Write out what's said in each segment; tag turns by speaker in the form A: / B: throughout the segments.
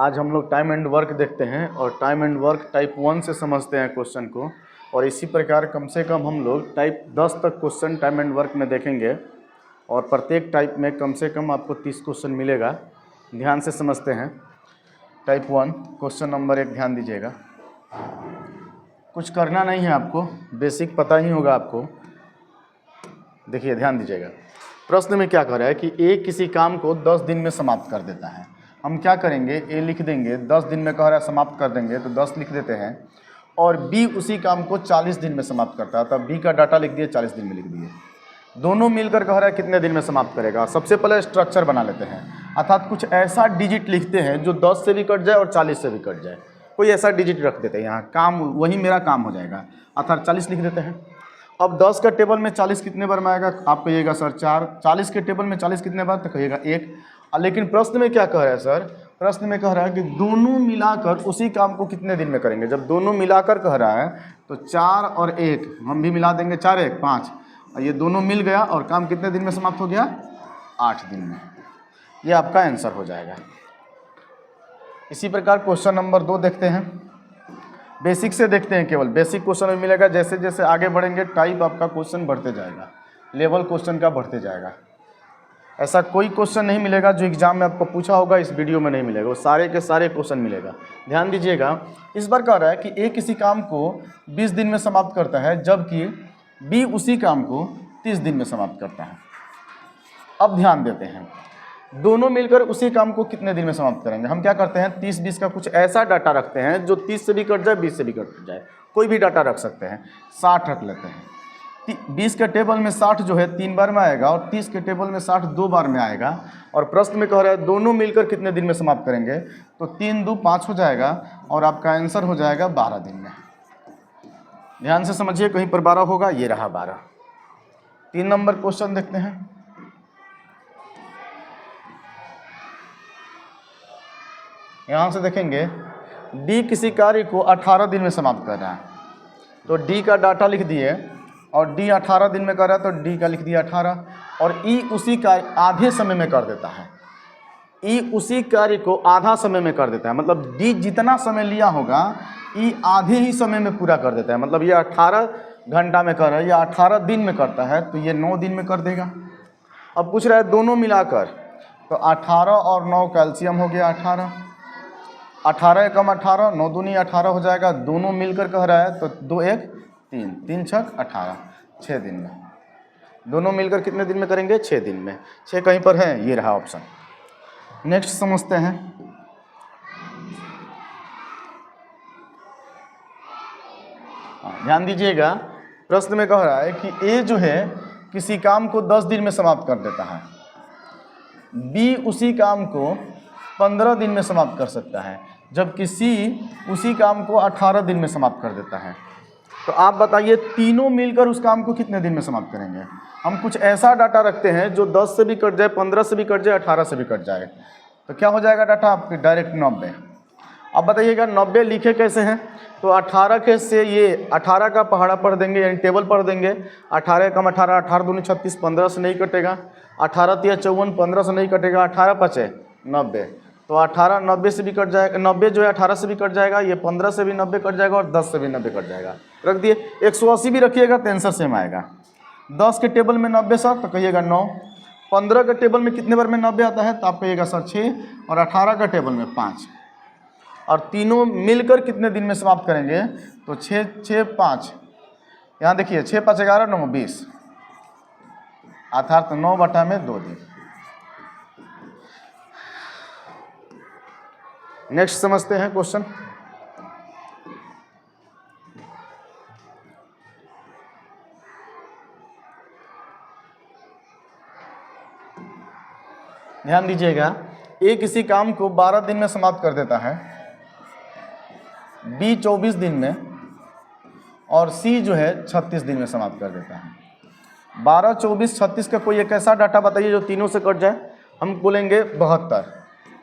A: आज हम लोग टाइम एंड वर्क देखते हैं और टाइम एंड वर्क टाइप 1 से समझते हैं क्वेश्चन को। और इसी प्रकार कम से कम हम लोग टाइप 10 तक क्वेश्चन टाइम एंड वर्क में देखेंगे और प्रत्येक टाइप में कम से कम आपको 30 क्वेश्चन मिलेगा। ध्यान से समझते हैं। टाइप 1 क्वेश्चन नंबर 1 ध्यान दीजिएगा। कुछ करना नहीं है आपको, बेसिक पता ही होगा आपको। देखिए ध्यान दीजिएगा। प्रश्न में क्या कह रहा है कि ए किसी काम को 10 दिन में समाप्त कर देता है। हम क्या करेंगे, ए लिख देंगे, 10 दिन में कह रहा है समाप्त कर देंगे तो 10 लिख देते हैं। और बी उसी काम को 40 दिन में समाप्त करता है, तब बी का डाटा लिख दिए, 40 दिन में लिख दिए। दोनों मिलकर कह रहा है कितने दिन में समाप्त करेगा। सबसे पहले स्ट्रक्चर बना लेते हैं, अर्थात कुछ ऐसा डिजिट लिखते हैं जो 10 से भी कट जाए और 40 से भी कट जाए। कोई ऐसा डिजिट रख देते हैं यहाँ, काम वही मेरा काम हो जाएगा, अर्थात 40 लिख देते हैं। अब 10 का टेबल में 40 कितने बार में आएगा, आप कहिएगा सर 4। 40 के टेबल में 40 कितने बार, तो कहिएगा 1। लेकिन प्रश्न में क्या कह रहा है सर, प्रश्न में कह रहा है कि दोनों मिलाकर उसी काम को कितने दिन में करेंगे। जब दोनों मिलाकर कह रहा है तो 4 और 1 हम भी मिला देंगे, 4 1 5, और ये दोनों मिल गया और काम कितने दिन में समाप्त हो गया, 8 दिन में। ये आपका आंसर हो जाएगा। इसी प्रकार क्वेश्चन नंबर 2 देखते हैं। बेसिक से देखते हैं, केवल बेसिक क्वेश्चन में मिलेगा। जैसे जैसे आगे बढ़ेंगे टाइप आपका क्वेश्चन बढ़ते जाएगा, लेवल क्वेश्चन का बढ़ते जाएगा। ऐसा कोई क्वेश्चन नहीं मिलेगा जो एग्जाम में आपको पूछा होगा इस वीडियो में नहीं मिलेगा, वो सारे के सारे क्वेश्चन मिलेगा। ध्यान दीजिएगा। इस बार कह रहा है कि ए किसी काम को 20 दिन में समाप्त करता है, जबकि बी उसी काम को 30 दिन में समाप्त करता है। अब ध्यान देते हैं, दोनों मिलकर उसी काम को कितने दिन में समाप्त करेंगे। हम क्या करते हैं, 30-20 का कुछ ऐसा डाटा रखते हैं जो 30 से भी कट जाए, 20 से भी कट जाए, कोई भी डाटा रख सकते हैं। 60 रख लेते हैं। 20 के टेबल में 60 जो है 3 बार में आएगा और 30 के टेबल में 60 2 बार में आएगा। और प्रश्न में कह रहा है दोनों मिलकर कितने दिन में समाप्त करेंगे, तो 3 2 5 हो जाएगा और आपका आंसर हो जाएगा 12 दिन में। ध्यान से समझिए, कहीं पर 12 होगा, ये रहा 12। 3 नंबर क्वेश्चन देखते हैं। यहाँ से देखेंगे डी किसी कार्य को 18 दिन में समाप्त कर रहा है, तो डी का डाटा लिख दिए और डी 18 दिन में कर रहा है तो डी का लिख दिया 18। और ई उसी कार्य आधे समय में कर देता है। ई उसी कार्य को आधा समय में कर देता है, मतलब डी जितना समय लिया होगा ई आधे ही समय में पूरा कर देता है। मतलब ये 18 घंटा में कर रहा है या 18 दिन में करता है तो ये 9 दिन में कर देगा। अब पूछ रहा है दोनों मिलाकर, तो 18 और 9 कैल्शियम हो गया 18। 18 कम 18, 9 दूनी 18 हो जाएगा। दोनों मिलकर कह रहा है तो 2 1 3, 3 6 18, 6 दिन में। दोनों मिलकर कितने दिन में करेंगे, 6 दिन में। 6 कहीं पर है, ये रहा ऑप्शन। नेक्स्ट समझते हैं। ध्यान दीजिएगा। प्रश्न में कह रहा है कि ए जो है किसी काम को 10 दिन में समाप्त कर देता है, बी उसी काम को 15 दिन में समाप्त कर सकता है, जबकि सी उसी काम को 18 दिन में समाप्त कर देता है। तो आप बताइए तीनों मिलकर उस काम को कितने दिन में समाप्त करेंगे। हम कुछ ऐसा डाटा रखते हैं जो 10 से भी कट जाए, 15 से भी कट जाए, 18 से भी कट जाए, तो क्या हो जाएगा डाटा आपके, डायरेक्ट 90। अब बताइएगा 90 लिखे कैसे हैं, तो 18 के से ये 18 का पहाड़ा पढ़ देंगे, यानी टेबल पढ़ देंगे। 18 कम 18, 18 दूनी 36, 15 से नहीं कटेगा। 18 तिया 54, 15 से नहीं कटेगा। 18 5 90, तो 18 90 से भी कट जाएगा। 90 जो है 18 से भी कट जाएगा, ये 15 से भी 90 कट जाएगा और 10 से भी 90 कट जाएगा। रख दिए। 180 भी रखिएगा तो आंसर सेम आएगा। 10 के टेबल में 90 सर, तो कहिएगा 9। 15 के टेबल में कितने बार में 90 आता है, तो आप कहिएगा सर 6। और 18 का टेबल में 5। और तीनों मिलकर कितने दिन में समाप्त करेंगे, तो 6 6 5, यहाँ देखिए 6 5 11 9 20, अर्थात 9 बटा में 2 दिन। नेक्स्ट समझते हैं क्वेश्चन। ध्यान दीजिएगा। ए किसी काम को 12 दिन में समाप्त कर देता है, बी 24 दिन में और सी जो है 36 दिन में समाप्त कर देता है। 12 24 36 का कोई एक ऐसा डाटा बताइए जो तीनों से कट जाए। हम बोलेंगे 72।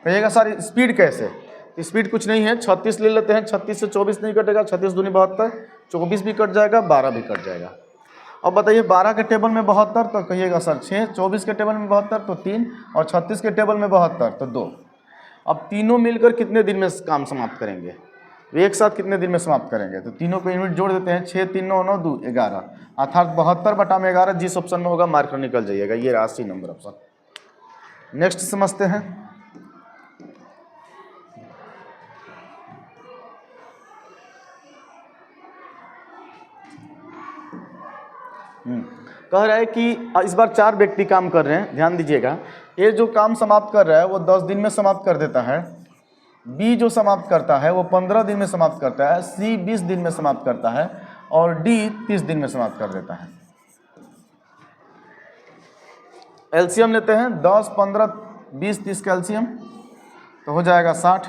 A: कहिएगा सर स्पीड कैसे, स्पीड कुछ नहीं है, 36 ले लेते हैं। 36 से 24 नहीं कटेगा, 36 दूनी 72, 24 भी कट जाएगा, 12 भी कट जाएगा। अब बताइए 12 के टेबल में 72, तो कहिएगा सर 6। 24 के टेबल में 72 तो 3, और 36 के टेबल में 72 तो 2। अब तीनों मिलकर कितने दिन में काम समाप्त करेंगे, एक साथ कितने दिन में समाप्त करेंगे, तो तीनों को यूनिट जोड़ देते हैं। 6 3 9 9 2 11 अर्थात 72/11 जिस ऑप्शन में होगा मार्कर निकल जाइएगा, ये रहा 80 नंबर ऑप्शन। नेक्स्ट समझते हैं। कह रहा है कि इस बार 4 व्यक्ति काम कर रहे हैं, ध्यान दीजिएगा। ए जो काम समाप्त कर रहा है वो 10 दिन में समाप्त कर देता है, बी जो समाप्त करता है वो 15 दिन में समाप्त करता है, सी 20 दिन में समाप्त करता है और डी 30 दिन में समाप्त कर देता है। एलसीएम लेते हैं 10 15 20 30 का एलसीएम तो हो जाएगा 60।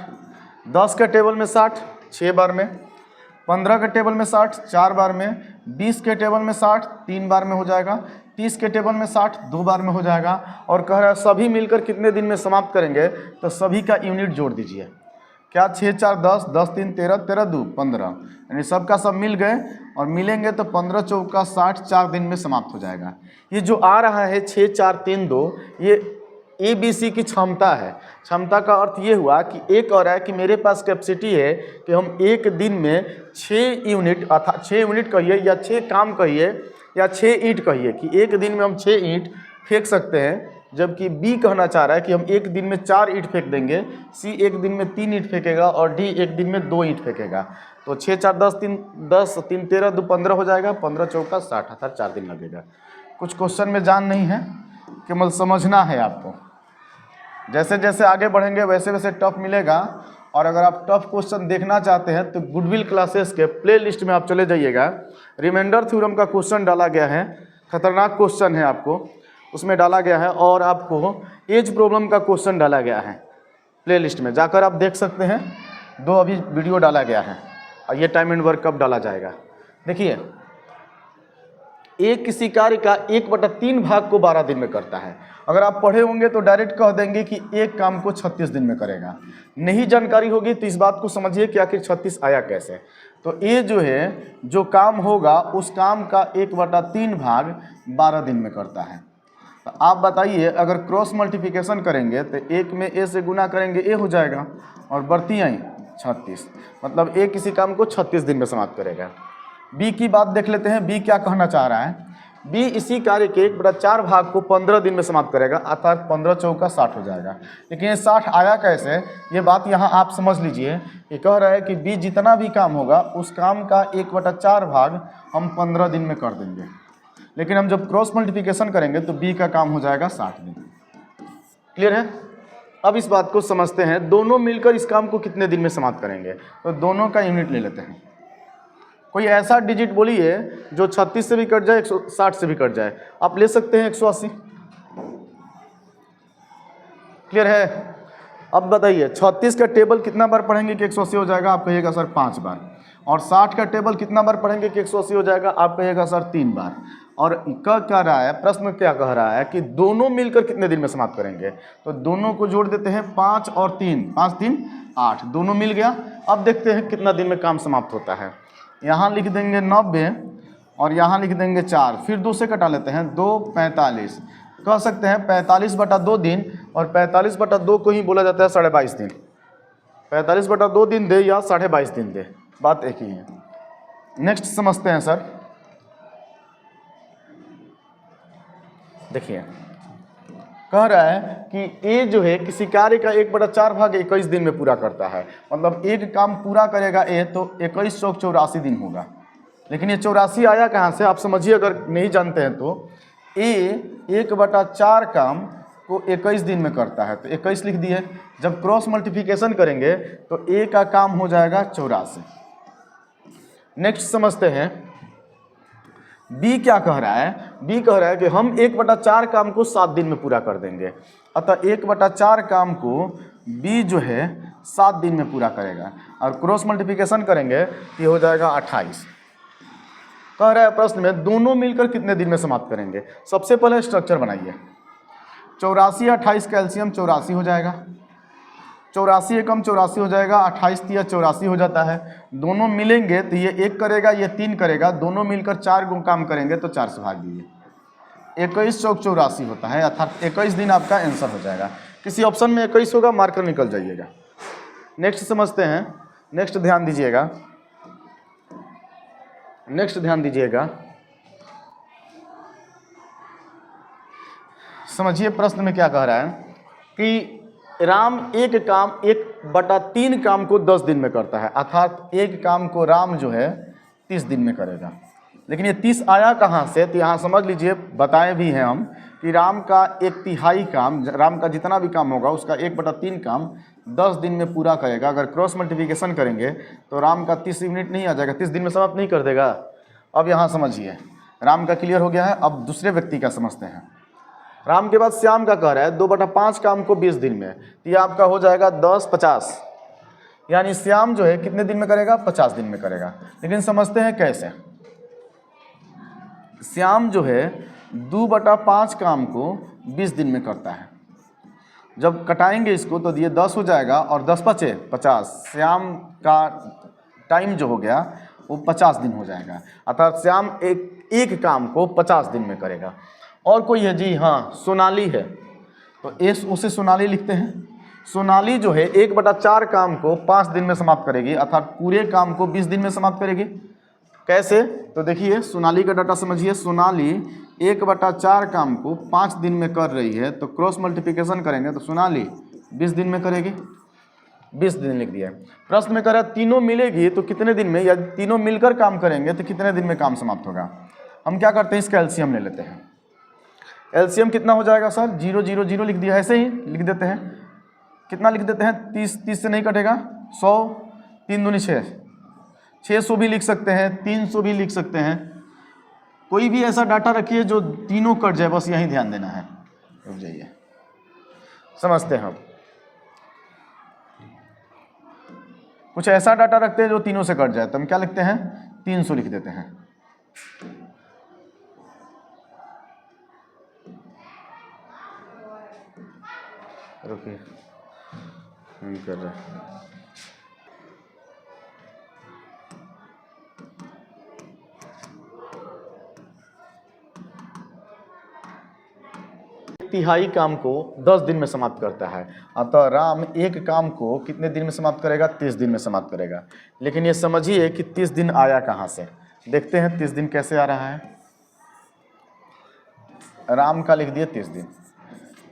A: 10 के टेबल में 60 6 बार में, 15 के टेबल में 60 4 बार में, 20 के टेबल में 60 3 बार में हो जाएगा, 30 के टेबल में 60 2 बार में हो जाएगा। और कह रहा है सभी मिलकर कितने दिन में समाप्त करेंगे, तो सभी का यूनिट जोड़ दीजिए। क्या 6 4 10 10 3 13 13 2 15, यानी सबका सब मिल गए और मिलेंगे तो 15 चौका 60 4 दिन में समाप्त हो जाएगा। ये जो आ रहा है 6 4 3 2 ये ABC की क्षमता है। क्षमता का अर्थ ये हुआ कि एक और है कि मेरे पास कैपेसिटी है कि हम एक दिन में 6 यूनिट अर्थात 6 यूनिट कहिए या 6 काम कहिए या 6 ईंट कहिए कि एक दिन में हम 6 ईंट फेंक सकते हैं, जबकि बी कहना चाह रहा है कि हम एक दिन में 4 ईंट फेंक देंगे, सी एक दिन में 3 ईंट फेंकेगा और डी एक दिन में 2 ईंट फेंकेगा। तो 6 4 10 3 10 3 13 2 15 हो जाएगा, 15 चौका 60 अर्थात 4 दिन लगेगा। कुछ क्वेश्चन में जान नहीं है, केवल समझना है आपको। जैसे जैसे आगे बढ़ेंगे वैसे वैसे टफ मिलेगा। और अगर आप टफ क्वेश्चन देखना चाहते हैं तो गुडविल क्लासेस के प्ले लिस्ट में आप चले जाइएगा। रिमाइंडर थ्योरम का क्वेश्चन डाला गया है, खतरनाक क्वेश्चन है, आपको उसमें डाला गया है। और आपको एज प्रॉब्लम का क्वेश्चन डाला गया है, प्ले लिस्ट में जाकर आप देख सकते हैं। 2 अभी वीडियो डाला गया है। और ये टाइम एंड वर्क कब डाला जाएगा, देखिए एक किसी कार्य का 1/3 भाग को 12 दिन में करता है। अगर आप पढ़े होंगे तो डायरेक्ट कह देंगे कि एक काम को 36 दिन में करेगा। नहीं जानकारी होगी तो इस बात को समझिए कि आखिर 36 आया कैसे। तो ये जो है जो काम होगा उस काम का 1/3 भाग 12 दिन में करता है। तो आप बताइए अगर क्रॉस मल्टीप्लिकेशन करेंगे तो 1 में ए से गुना करेंगे ए हो जाएगा और बढ़ती आई 36, मतलब ए किसी काम को 36 दिन में समाप्त करेगा। बी की बात देख लेते हैं, बी क्या कहना चाह रहा है। बी इसी कार्य के 1/4 भाग को 15 दिन में समाप्त करेगा, अर्थात 15 चौका 60 हो जाएगा। लेकिन ये 60 आया कैसे, ये बात यहाँ आप समझ लीजिए। ये कह रहा है कि बी जितना भी काम होगा उस काम का 1/4 भाग हम 15 दिन में कर देंगे। लेकिन हम जब क्रॉस मल्टीप्लिकेशन करेंगे तो बी का काम हो जाएगा 60 दिन। क्लियर है। अब इस बात को समझते हैं, दोनों मिलकर इस काम को कितने दिन में समाप्त करेंगे। तो दोनों का यूनिट ले लेते हैं। कोई ऐसा डिजिट बोलिए जो 36 से भी कट जाए, 160 से भी कट जाए। आप ले सकते हैं 180। क्लियर है। अब बताइए 36 का टेबल कितना बार पढ़ेंगे कि 180 हो जाएगा, आप कहिएगा सर 5 बार। और 60 का टेबल कितना बार पढ़ेंगे कि 180 हो जाएगा, आप कहिएगा सर 3 बार। और कह रहा है, प्रश्न क्या कह रहा है कि दोनों मिलकर कितने दिन में समाप्त करेंगे। तो दोनों को जोड़ देते हैं, 5 और 3, 5 3 8, दोनों मिल गया। अब देखते हैं कितना दिन में काम समाप्त होता है। यहाँ लिख देंगे 90 और यहाँ लिख देंगे 4, फिर 2 से कटा लेते हैं, 2 45। कह सकते हैं 45/2 दिन, और 45/2 को ही बोला जाता है 22.5 दिन। 45/2 दिन दे या 22.5 दिन दे, बात एक ही है। नेक्स्ट समझते हैं सर। देखिए कह रहा है कि ए जो है किसी कार्य का 1/4 भाग 21 दिन में पूरा करता है। मतलब एक काम पूरा करेगा ए तो 21 चौक 84 दिन होगा। लेकिन ये 84 आया कहाँ से, आप समझिए। अगर नहीं जानते हैं तो ए 1/4 काम को 21 दिन में करता है, तो 21 लिख दिए। जब क्रॉस मल्टीप्लिकेशन करेंगे तो ए का काम हो जाएगा 84। नेक्स्ट समझते हैं बी क्या कह रहा है। बी कह रहा है कि हम 1/4 काम को 7 दिन में पूरा कर देंगे। अतः 1/4 काम को बी जो है 7 दिन में पूरा करेगा, और क्रॉस मल्टीप्लिकेशन करेंगे तो ये हो जाएगा 28। कह रहा है प्रश्न में दोनों मिलकर कितने दिन में समाप्त करेंगे। सबसे पहले स्ट्रक्चर बनाइए। 84 28 का एलसीएम 84 हो जाएगा। 84 एकम 84 हो जाएगा, 28 तिया 84 हो जाता है। दोनों मिलेंगे तो ये 1 करेगा, ये 3 करेगा, दोनों मिलकर 4 को काम करेंगे तो 4 से भाग दीजिए। 21 चौक 84 होता है, अर्थात 21 दिन आपका आंसर हो जाएगा। किसी ऑप्शन में 21 होगा, मार्कर निकल जाइएगा। नेक्स्ट समझते हैं। नेक्स्ट ध्यान दीजिएगा, नेक्स्ट ध्यान दीजिएगा। समझिए प्रश्न में क्या कह रहा है कि राम एक काम 1/3 काम को 10 दिन में करता है, अर्थात एक काम को राम जो है 30 दिन में करेगा। लेकिन ये 30 आया कहाँ से? तो यहाँ समझ लीजिए, बताए भी हैं हम कि राम का 1/3 काम, राम का जितना भी काम होगा उसका 1/3 काम 10 दिन में पूरा करेगा। अगर क्रॉस मल्टीप्लिकेशन करेंगे तो राम का 30 यूनिट नहीं आ जाएगा, 30 दिन में समाप्त नहीं कर देगा। अब यहाँ समझिए, राम का क्लियर हो गया है। अब दूसरे व्यक्ति का समझते हैं। राम के बाद श्याम का कह रहा है 2/5 काम को 20 दिन में, तो ये आपका हो जाएगा 10/50, यानी श्याम जो है कितने दिन में करेगा? 50 दिन में करेगा। लेकिन समझते हैं कैसे। श्याम जो है 2/5 काम को 20 दिन में करता है। जब कटाएंगे इसको तो ये 10 हो जाएगा और 10 × 50, श्याम का टाइम जो हो गया वो 50 दिन हो जाएगा। अर्थात श्याम एक काम को 50 दिन में करेगा। और कोई है जी? हाँ, सोनाली है, तो उसे सोनाली लिखते हैं। सोनाली जो है 1/4 काम को 5 दिन में समाप्त करेगी, अर्थात पूरे काम को 20 दिन में समाप्त करेगी। कैसे? तो देखिए सोनाली का डाटा समझिए। सोनाली 1/4 काम को 5 दिन में कर रही है, तो क्रॉस मल्टीप्लिकेशन करेंगे तो सोनाली 20 दिन में करेगी। 20 दिन लिख दिया। प्रश्न में कह रहा है तीनों मिलेगी तो कितने दिन में, या तीनों मिलकर काम करेंगे तो कितने दिन में काम समाप्त होगा। हम क्या करते हैं, इसका एलसीएम ले लेते हैं। एलसीएम कितना हो जाएगा सर? 0 0 0 लिख दिया, ऐसे ही लिख देते हैं। कितना लिख देते हैं? 30 से नहीं कटेगा, 100, 3 दूनी 6, 600 भी लिख सकते हैं, 300 भी लिख सकते हैं। कोई भी ऐसा डाटा रखिए जो तीनों कट जाए, बस यही ध्यान देना है। रुक जाइए, समझते हैं। कुछ ऐसा डाटा रखते हैं जो तीनों से कट जाए, तो हम क्या लिखते हैं? 300 लिख देते हैं। रुकिए, हम कर रहे हैं। तिहाई काम को 10 दिन में समाप्त करता है, अतः राम एक काम को कितने दिन में समाप्त करेगा? 30 दिन में समाप्त करेगा। लेकिन ये समझिए कि 30 दिन आया कहाँ से। देखते हैं 30 दिन कैसे आ रहा है। राम का लिख दिए 30 दिन।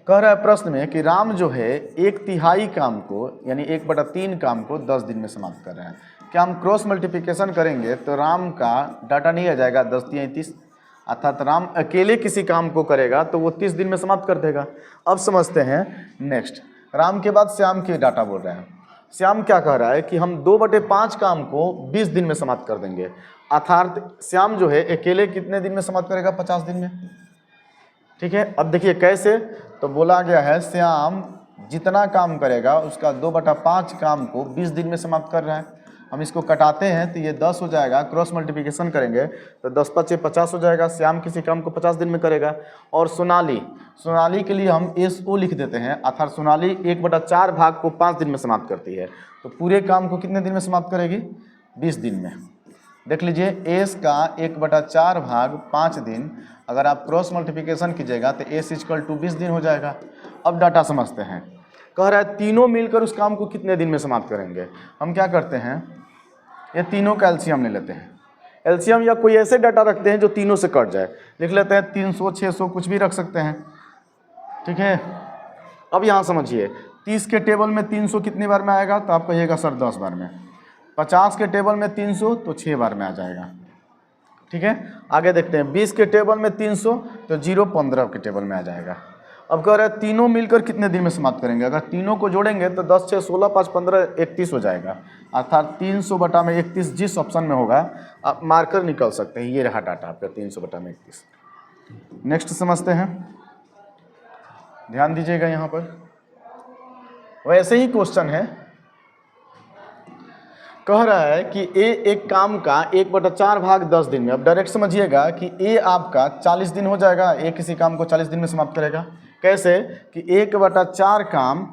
A: कह रहा है प्रश्न में कि राम जो है 1/3 काम को, यानी 1/3 काम को 10 दिन में समाप्त कर रहा है। क्या हम क्रॉस मल्टीप्लिकेशन करेंगे तो राम का डाटा नहीं आ जाएगा? 10 × 3 = 30, अर्थात राम अकेले किसी काम को करेगा तो वो 30 दिन में समाप्त कर देगा। अब समझते हैं नेक्स्ट। राम के बाद श्याम के डाटा बोल रहे हैं। श्याम क्या कह रहा है कि हम 2/5 काम को 20 दिन में समाप्त कर देंगे, अर्थात श्याम जो है अकेले कितने दिन में समाप्त करेगा? 50 दिन में। ठीक है, अब देखिए कैसे। तो बोला गया है श्याम जितना काम करेगा उसका 2/5 काम को 20 दिन में समाप्त कर रहा है। हम इसको कटाते हैं तो ये 10 हो जाएगा, क्रॉस मल्टीप्लिकेशन करेंगे तो 10 × 5 = 50 हो जाएगा। श्याम किसी काम को 50 दिन में करेगा। और सोनाली के लिए हम SO लिख देते हैं, अर्थात सोनाली 1/4 भाग को 5 दिन में समाप्त करती है, तो पूरे काम को कितने दिन में समाप्त करेगी? 20 दिन में। देख लीजिए, S का 1/4 भाग 5 दिन, अगर आप क्रॉस मल्टीप्लिकेशन कीजिएगा तो S = 20 दिन हो जाएगा। अब डाटा समझते हैं। कह रहा है तीनों मिलकर उस काम को कितने दिन में समाप्त करेंगे। हम क्या करते हैं, ये तीनों का एलसीएम ले लेते हैं। एलसीएम या कोई ऐसे डाटा रखते हैं जो तीनों से कट जाए, लिख लेते हैं 300, 600, कुछ भी रख सकते हैं। ठीक है, अब यहाँ समझिए, 30 के टेबल में 300 कितनी बार में आएगा? तो आप कहिएगा सर 10 बार में। 50 के टेबल में 300 तो 6 बार में आ जाएगा। ठीक है, आगे देखते हैं। 20 के टेबल में 300 तो 015 के टेबल में आ जाएगा। अब कह रहे हैं तीनों मिलकर कितने दिन में समाप्त करेंगे। अगर तीनों को जोड़ेंगे तो 10, 6, 16, 5, 15, 31 हो जाएगा, अर्थात 300/31 जिस ऑप्शन में होगा आप मार्कर निकल सकते हैं। ये रहा डाटा आपका 300/31। नेक्स्ट समझते हैं, ध्यान दीजिएगा यहाँ पर। वैसे ही क्वेश्चन है, कह रहा है कि ए एक काम का 1/4 भाग 10 दिन में। अब डायरेक्ट समझिएगा कि ए आपका 40 दिन हो जाएगा। ए किसी काम को 40 दिन में समाप्त करेगा। कैसे कि 1/4 काम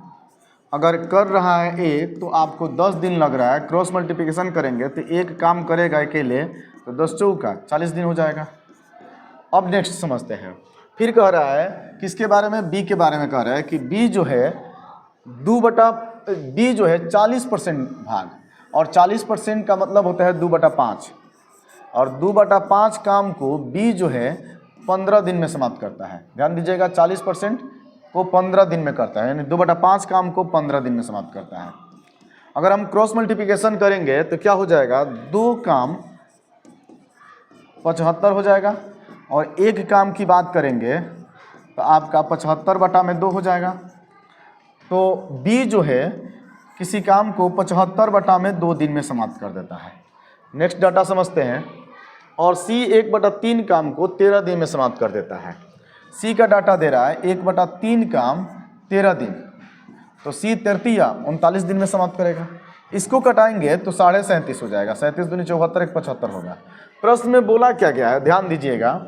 A: अगर कर रहा है ए तो आपको 10 दिन लग रहा है। क्रॉस मल्टीप्लिकेशन करेंगे तो एक काम करेगा अकेले तो 10 चौका 40 दिन हो जाएगा। अब नेक्स्ट समझते हैं। फिर कह रहा है किसके बारे में? बी के बारे में कह रहा है कि बी जो है बी जो है 40% भाग, और 40% का मतलब होता है 2/5, और 2/5 काम को बी जो है 15 दिन में समाप्त करता है। ध्यान दीजिएगा, 40% को 15 दिन में करता है, यानी 2/5 काम को 15 दिन में समाप्त करता है। अगर हम क्रॉस मल्टीप्लिकेशन करेंगे तो क्या हो जाएगा, 2 काम 75 हो जाएगा, और 1 काम की बात करेंगे तो आपका 75/2 हो जाएगा। तो बी जो है किसी काम को 75/2 दिन में समाप्त कर देता है। नेक्स्ट डाटा समझते हैं। और सी 1/3 काम को 13 दिन में समाप्त कर देता है। सी का डाटा दे रहा है 1/3 काम 13 दिन, तो सी 39 दिन में समाप्त करेगा। इसको कटाएंगे तो 37.5 हो जाएगा, 37 दूनी 74, 1 75 होगा। प्रश्न में बोला क्या गया है, ध्यान दीजिएगा।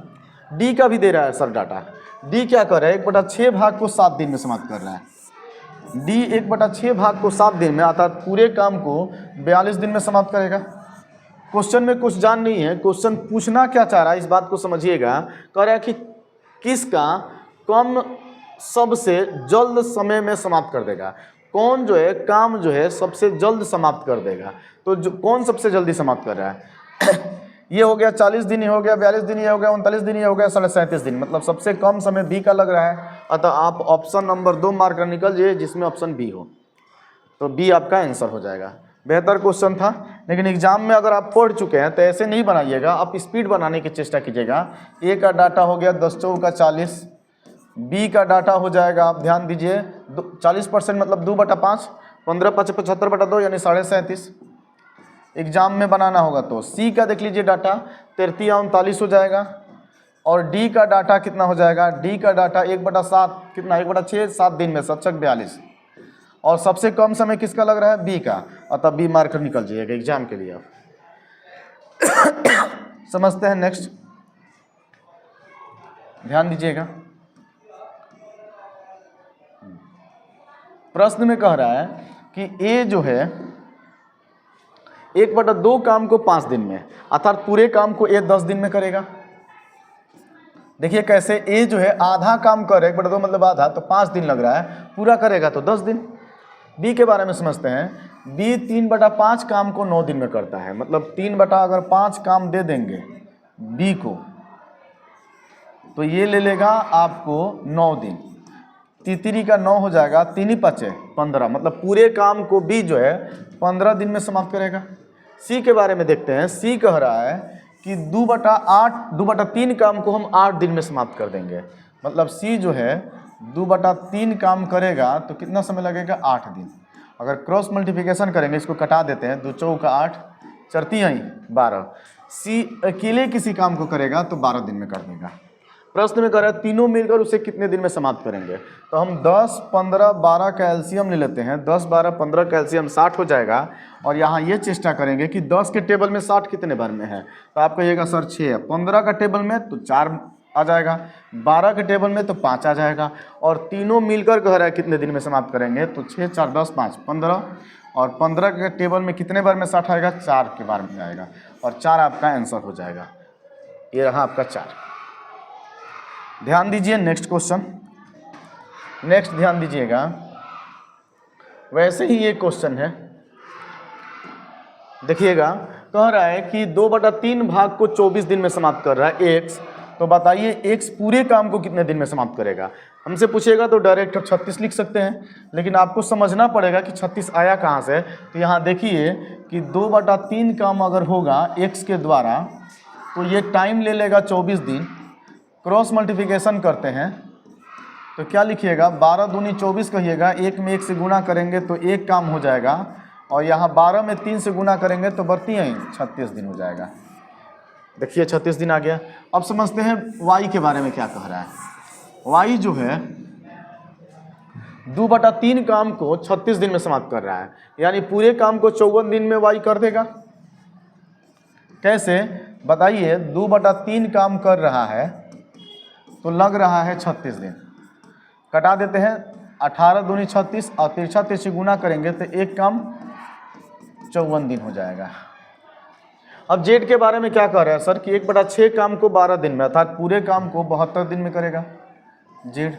A: डी का भी दे रहा है सर डाटा। डी क्या कर रहा है, 1/6 भाग को 7 दिन में समाप्त कर रहा है। डी 1/6 भाग को 7 दिन में, अर्थात पूरे काम को 42 दिन में समाप्त करेगा। क्वेश्चन में कुछ जान नहीं है, क्वेश्चन पूछना क्या चाह रहा है इस बात को समझिएगा। कह रहा है कि किसका कम सबसे जल्द समय में समाप्त कर देगा, कौन जो है काम जो है सबसे जल्द समाप्त कर देगा। तो जो कौन सबसे जल्दी समाप्त कर रहा है ये हो गया 40 दिन, ये हो गया 42 दिन, ये हो गया 39 दिन, ये हो गया 37.5 दिन, मतलब सबसे कम समय बी का लग रहा है। अतः आप ऑप्शन नंबर 2 मार्क कर निकल जाइए जिसमें ऑप्शन बी हो, तो बी आपका आंसर हो जाएगा। बेहतर क्वेश्चन था, लेकिन एग्जाम में अगर आप पढ़ चुके हैं तो ऐसे नहीं बनाइएगा, आप स्पीड बनाने की चेष्टा कीजिएगा। ए का डाटा हो गया 10 चौका 40, बी का डाटा हो जाएगा, आप ध्यान दीजिए 40% मतलब 2/5, 15 5 75/2 यानी 37.5। एग्जाम में बनाना होगा तो सी का देख लीजिए डाटा 33 या 39 हो जाएगा, और डी का डाटा कितना हो जाएगा, डी का डाटा 1/7 कितना 1/6 7 दिन में 7 42, और सबसे कम समय किसका लग रहा है, बी का। अतः बी मार्कर निकल जाइएगा एग्जाम के लिए। आप समझते हैं। नेक्स्ट ध्यान दीजिएगा, प्रश्न में कह रहा है कि ए जो है 1/2 काम को 5 दिन में, अर्थात पूरे काम को ए 10 दिन में करेगा। देखिए कैसे, ए जो है आधा काम करे, 1/2 मतलब आधा, तो 5 दिन लग रहा है, पूरा करेगा तो 10 दिन। बी के बारे में समझते हैं। बी 3/5 काम को 9 दिन में करता है, मतलब 3/5 काम दे देंगे बी को तो ये ले लेगा आपको 9 दिन, तितरी का 9 हो जाएगा, 3 5 15, मतलब पूरे काम को बी जो है 15 दिन में समाप्त करेगा। सी के बारे में देखते हैं। सी कह रहा है कि 2/3 काम को हम 8 दिन में समाप्त कर देंगे, मतलब सी जो है 2/3 काम करेगा तो कितना समय लगेगा, 8 दिन। अगर क्रॉस मल्टीप्लिकेशन करेंगे, इसको कटा देते हैं, 2 चौका 8 चरती 12, सी अकेले किसी काम को करेगा तो 12 दिन में कर देगा। प्रश्न में कह रहा है तीनों मिलकर उसे कितने दिन में समाप्त करेंगे, तो हम 10 15 12 का एलसीएम ले लेते हैं। 10 12 15 का एलसीएम 60 हो जाएगा, और यहाँ ये चेष्टा करेंगे कि 10 के टेबल में 60 कितने बार में है, तो आप कहिएगा सर 6 है। 15 का टेबल में तो 4 आ जाएगा, 12 के टेबल में तो 5 आ जाएगा, और तीनों मिलकर कह रहा है कितने दिन में समाप्त करेंगे, तो 6 4 10 5 15, और 15 के टेबल में कितने बार में 60 आएगा, 4 के बार में आएगा, और 4 आपका आंसर हो जाएगा। ये रहा आपका 4। ध्यान दीजिए नेक्स्ट क्वेश्चन। नेक्स्ट ध्यान दीजिएगा, वैसे ही ये क्वेश्चन है, देखिएगा। कह रहा है कि 2/3 भाग को 24 दिन में समाप्त कर रहा है एक्स, तो बताइए एक्स पूरे काम को कितने दिन में समाप्त करेगा। हमसे पूछेगा तो डायरेक्ट 36 लिख सकते हैं, लेकिन आपको समझना पड़ेगा कि 36 आया कहाँ से। तो यहाँ देखिए कि 2/3 काम अगर होगा एक्स के द्वारा तो ये टाइम ले लेगा 24 दिन। क्रॉस मल्टीप्लिकेशन करते हैं तो क्या लिखिएगा, 12 दूनी 24 कहिएगा, 1 में 1 से गुना करेंगे तो 1 काम हो जाएगा, और यहाँ 12 में 3 से गुना करेंगे तो बढ़ती है 36 दिन हो जाएगा। देखिए 36 दिन आ गया। अब समझते हैं वाई के बारे में क्या कह रहा है। वाई जो है 2/3 काम को 36 दिन में समाप्त कर रहा है, यानी पूरे काम को 54 दिन में वाई कर देगा। कैसे बताइए, 2/3 काम कर रहा है तो लग रहा है 36 दिन, कटा देते हैं, 18 दूनी 36 और तिरछा तिरछी गुना करेंगे तो 1 काम 54 दिन हो जाएगा। अब जेड के बारे में क्या कह रहा है सर कि 1/6 काम को 12 दिन में, अर्थात पूरे काम को 72 दिन में करेगा जेड।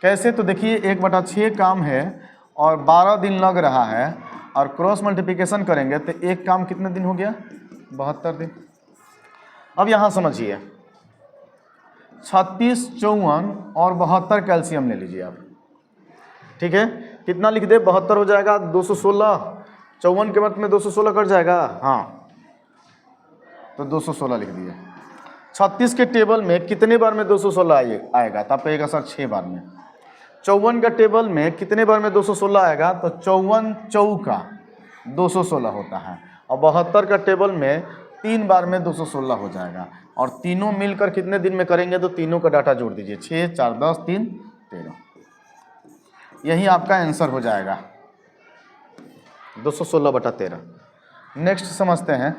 A: कैसे, तो देखिए 1/6 काम है और 12 दिन लग रहा है और क्रॉस मल्टीप्लिकेशन करेंगे तो एक काम कितने दिन हो गया, 72 दिन। अब यहाँ समझिए 36, 54 और 72 कैल्शियम ले लीजिए आप, ठीक है। कितना लिख दे, 72 हो जाएगा 216, 54 के मत में 216 कट जाएगा, हाँ तो 216 लिख दिए। 36 के टेबल में कितने बार में 216 आएगा, तो आप कहिएगा सर 6 बार में। 54 का टेबल में कितने बार में 216 आएगा, तो 54 चौका 216 होता है, और 72 का टेबल में 3 बार में 216 हो जाएगा, और तीनों मिलकर कितने दिन में करेंगे, तो तीनों का डाटा जोड़ दीजिए, 6, 4, 10, 3, 13, यही आपका आंसर हो जाएगा 216/13। नेक्स्ट समझते हैं,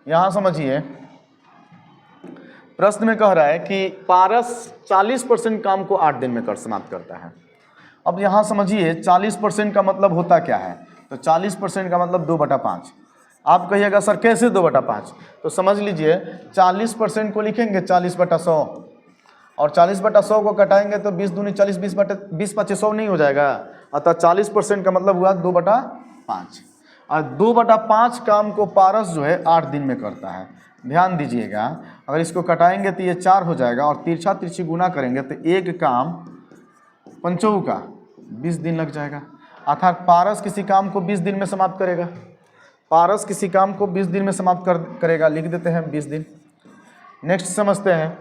A: यहाँ समझिए प्रश्न में कह रहा है कि पारस 40% काम को 8 दिन में कर समाप्त करता है। अब यहाँ समझिए 40% का मतलब होता क्या है, तो 40% का मतलब 2/5। आप कहिएगा सर कैसे 2/5, तो समझ लीजिए 40% को लिखेंगे 40/100 और 40/100 को कटाएंगे तो 20 दूनी 40, 20/100 नहीं हो जाएगा, अतः 40% का मतलब हुआ 2/5। और 2/5 काम को पारस जो है 8 दिन में करता है। ध्यान दीजिएगा, अगर इसको कटाएंगे तो ये 4 हो जाएगा और तिरछा तिरछी गुना करेंगे तो एक काम 5 का 20 दिन लग जाएगा, अर्थात पारस किसी काम को 20 दिन में समाप्त करेगा। पारस किसी काम को 20 दिन में समाप्त करेगा, लिख देते हैं 20 दिन। नेक्स्ट समझते हैं,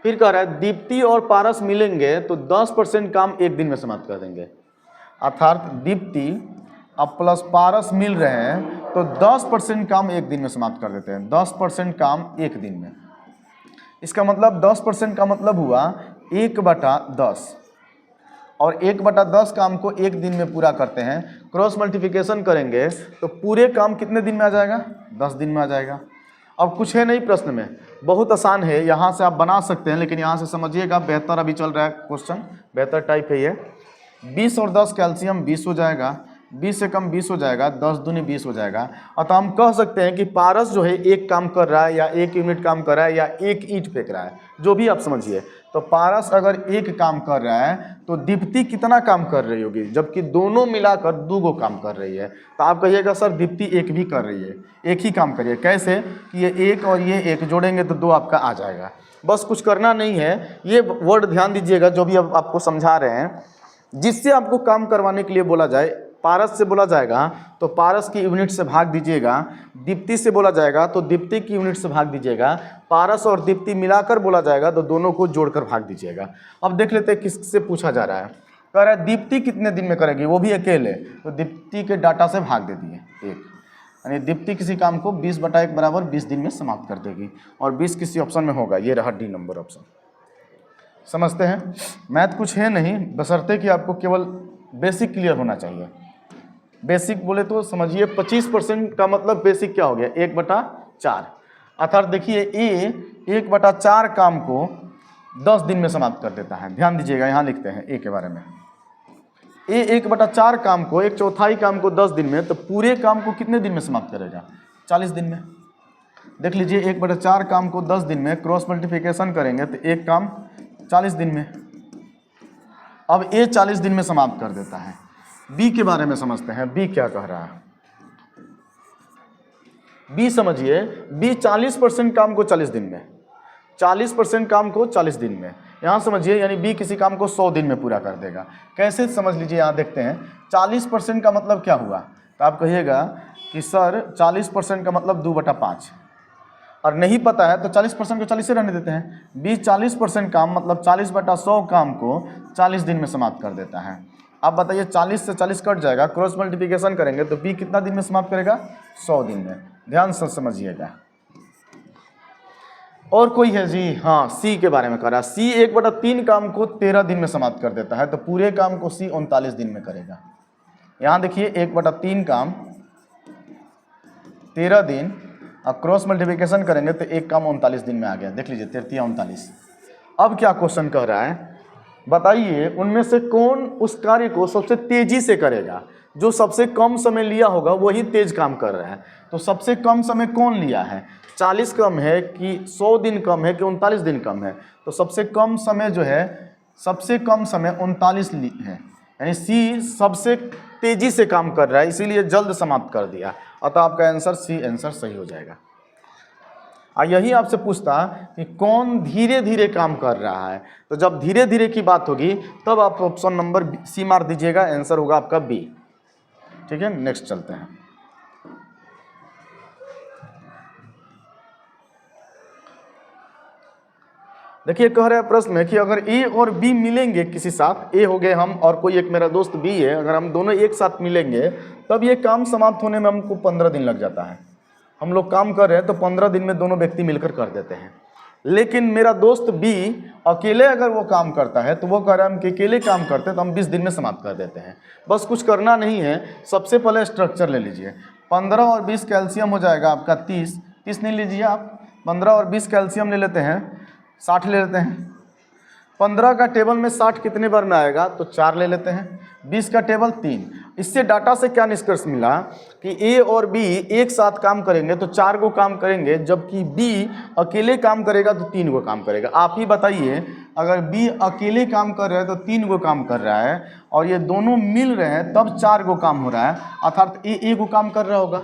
A: फिर कह रहा है दीप्ति और पारस मिलेंगे तो 10% काम एक दिन में समाप्त कर देंगे, अर्थात दीप्ति अब प्लस पारस मिल रहे हैं तो 10% काम एक दिन में समाप्त कर देते हैं, 10% काम एक दिन में। इसका मतलब 10% का मतलब हुआ 1/10, और 1/10 काम को एक दिन में पूरा करते हैं। क्रॉस मल्टीप्लिकेशन करेंगे तो पूरे काम कितने दिन में आ जाएगा, 10 दिन में आ जाएगा। अब कुछ है नहीं प्रश्न में, बहुत आसान है, यहाँ से आप बना सकते हैं, लेकिन यहाँ से समझिएगा 72 अभी चल रहा है क्वेश्चन, 72 टाइप है ये। 20 और 10 कैल्शियम 20 हो जाएगा, 20 से कम 20 हो जाएगा, 10 दूनी 20 हो जाएगा। अतः हम कह सकते हैं कि पारस जो है एक काम कर रहा है या 1 यूनिट काम कर रहा है या 1 ईंट फेंक रहा है, जो भी आप समझिए। तो पारस अगर 1 काम कर रहा है तो दीप्ति कितना काम कर रही होगी, जबकि दोनों मिलाकर 2 काम कर रही है। तो आप कहिएगा सर दीप्ति 1 भी कर रही है, 1 ही काम करिए। कैसे कि ये 1 और ये 1 जोड़ेंगे तो 2 आपका आ जाएगा। बस कुछ करना नहीं है, ये वर्ड ध्यान दीजिएगा जो भी अब आपको समझा रहे हैं। जिससे आपको काम करवाने के लिए बोला जाए, पारस से बोला जाएगा तो पारस की यूनिट से भाग दीजिएगा, दीप्ति से बोला जाएगा तो दीप्ति की यूनिट से भाग दीजिएगा, पारस और दीप्ति मिलाकर बोला जाएगा तो दोनों को जोड़कर भाग दीजिएगा। अब देख लेते हैं किससे पूछा जा रहा है। कह रहा है दीप्ति कितने दिन में करेगी, वो भी अकेले, तो दीप्ति के डाटा से भाग दे दिए 1, यानी दीप्ति किसी काम को 20/1 बराबर 20 दिन में समाप्त कर देगी, और 20 किसी ऑप्शन में होगा, ये रहा डी नंबर ऑप्शन। समझते हैं, मैथ कुछ है नहीं, बशर्ते कि आपको केवल बेसिक क्लियर होना चाहिए। बेसिक बोले तो समझिए 25% का मतलब बेसिक क्या हो गया, 1/4, अर्थात देखिए ए 1/4 काम को 10 दिन में समाप्त कर देता है। ध्यान दीजिएगा, यहाँ लिखते हैं ए के बारे में, ए 1/4 काम को, 1/4 काम को 10 दिन में, तो पूरे काम को कितने दिन में समाप्त करेगा, 40 दिन में। देख लीजिए 1/4 काम को 10 दिन में क्रॉस मल्टीप्लिकेशन करेंगे तो एक काम 40 दिन में। अब ए 40 दिन में समाप्त कर देता है। बी के बारे में समझते हैं, बी क्या कह रहा है। बी समझिए, बी 40% काम को 40 दिन में, 40% काम को 40 दिन में, यहाँ समझिए, यानी बी किसी काम को 100 दिन में पूरा कर देगा। कैसे समझ लीजिए, यहाँ देखते हैं 40% का मतलब क्या हुआ, तो आप कहिएगा कि सर 40% का मतलब 2/5, और नहीं पता है तो 40% को 40 से रहने देते हैं। बी 40% काम मतलब 40/100 काम को 40 दिन में समाप्त कर देता है। आप बताइए 40 से 40 कट जाएगा, क्रॉस मल्टीप्लिकेशन करेंगे तो बी कितना दिन में समाप्त करेगा, 100 दिन में। ध्यान से समझिएगा। और कोई है जी, हाँ सी के बारे में कह रहा है। सी 1/3 काम को 13 दिन में समाप्त कर देता है, तो पूरे काम को सी 39 दिन में करेगा। यहाँ देखिए 1/3 काम 13 दिन, और क्रॉस मल्टीप्लिकेशन करेंगे तो एक काम 39 दिन में आ गया। देख लीजिए 33 39। अब क्या क्वेश्चन कह रहा है, बताइए उनमें से कौन उस कार्य को सबसे तेजी से करेगा। जो सबसे कम समय लिया होगा वही तेज काम कर रहा है, तो सबसे कम समय कौन लिया है, 40 कम है कि 100 दिन कम है कि 39 दिन कम है? तो सबसे कम समय जो है, सबसे कम समय 39 है, यानी सी सबसे तेजी से काम कर रहा है, इसीलिए जल्द समाप्त कर दिया। अतः आपका आंसर सी आंसर सही हो जाएगा। यही आपसे पूछता कि कौन धीरे धीरे काम कर रहा है, तो जब धीरे धीरे की बात होगी तब आप ऑप्शन नंबर सी मार दीजिएगा, आंसर होगा आपका बी। ठीक है, नेक्स्ट चलते हैं। देखिए कह रहे हैं प्रश्न में कि अगर ए और बी मिलेंगे किसी साथ, ए हो गए हम और कोई एक मेरा दोस्त बी है, अगर हम दोनों एक साथ मिलेंगे तब ये काम समाप्त होने में हमको 15 दिन लग जाता है। हम लोग काम कर रहे हैं तो 15 दिन में दोनों व्यक्ति मिलकर कर देते हैं। लेकिन मेरा दोस्त बी अकेले अगर वो काम करता है तो वो कह रहा है हम कि अकेले काम करते हैं तो हम 20 दिन में समाप्त कर देते हैं। बस कुछ करना नहीं है, सबसे पहले स्ट्रक्चर ले लीजिए। 15 और 20 कैल्शियम हो जाएगा आपका 30, 30 नहीं लीजिए आप, 15 और 20 कैल्शियम ले लेते हैं, 60 ले लेते हैं। 15 का टेबल में 60 कितने बार में आएगा, तो 4 ले लेते हैं। 20 का टेबल 3। इससे डाटा से क्या निष्कर्ष मिला कि ए और बी एक साथ काम करेंगे तो 4 को काम करेंगे, जबकि बी अकेले काम करेगा तो 3 को काम करेगा। आप ही बताइए, अगर बी अकेले काम कर रहा है तो 3 को काम कर रहा है और ये दोनों मिल रहे हैं तब 4 को काम हो रहा है, अर्थात ए को काम कर रहा होगा,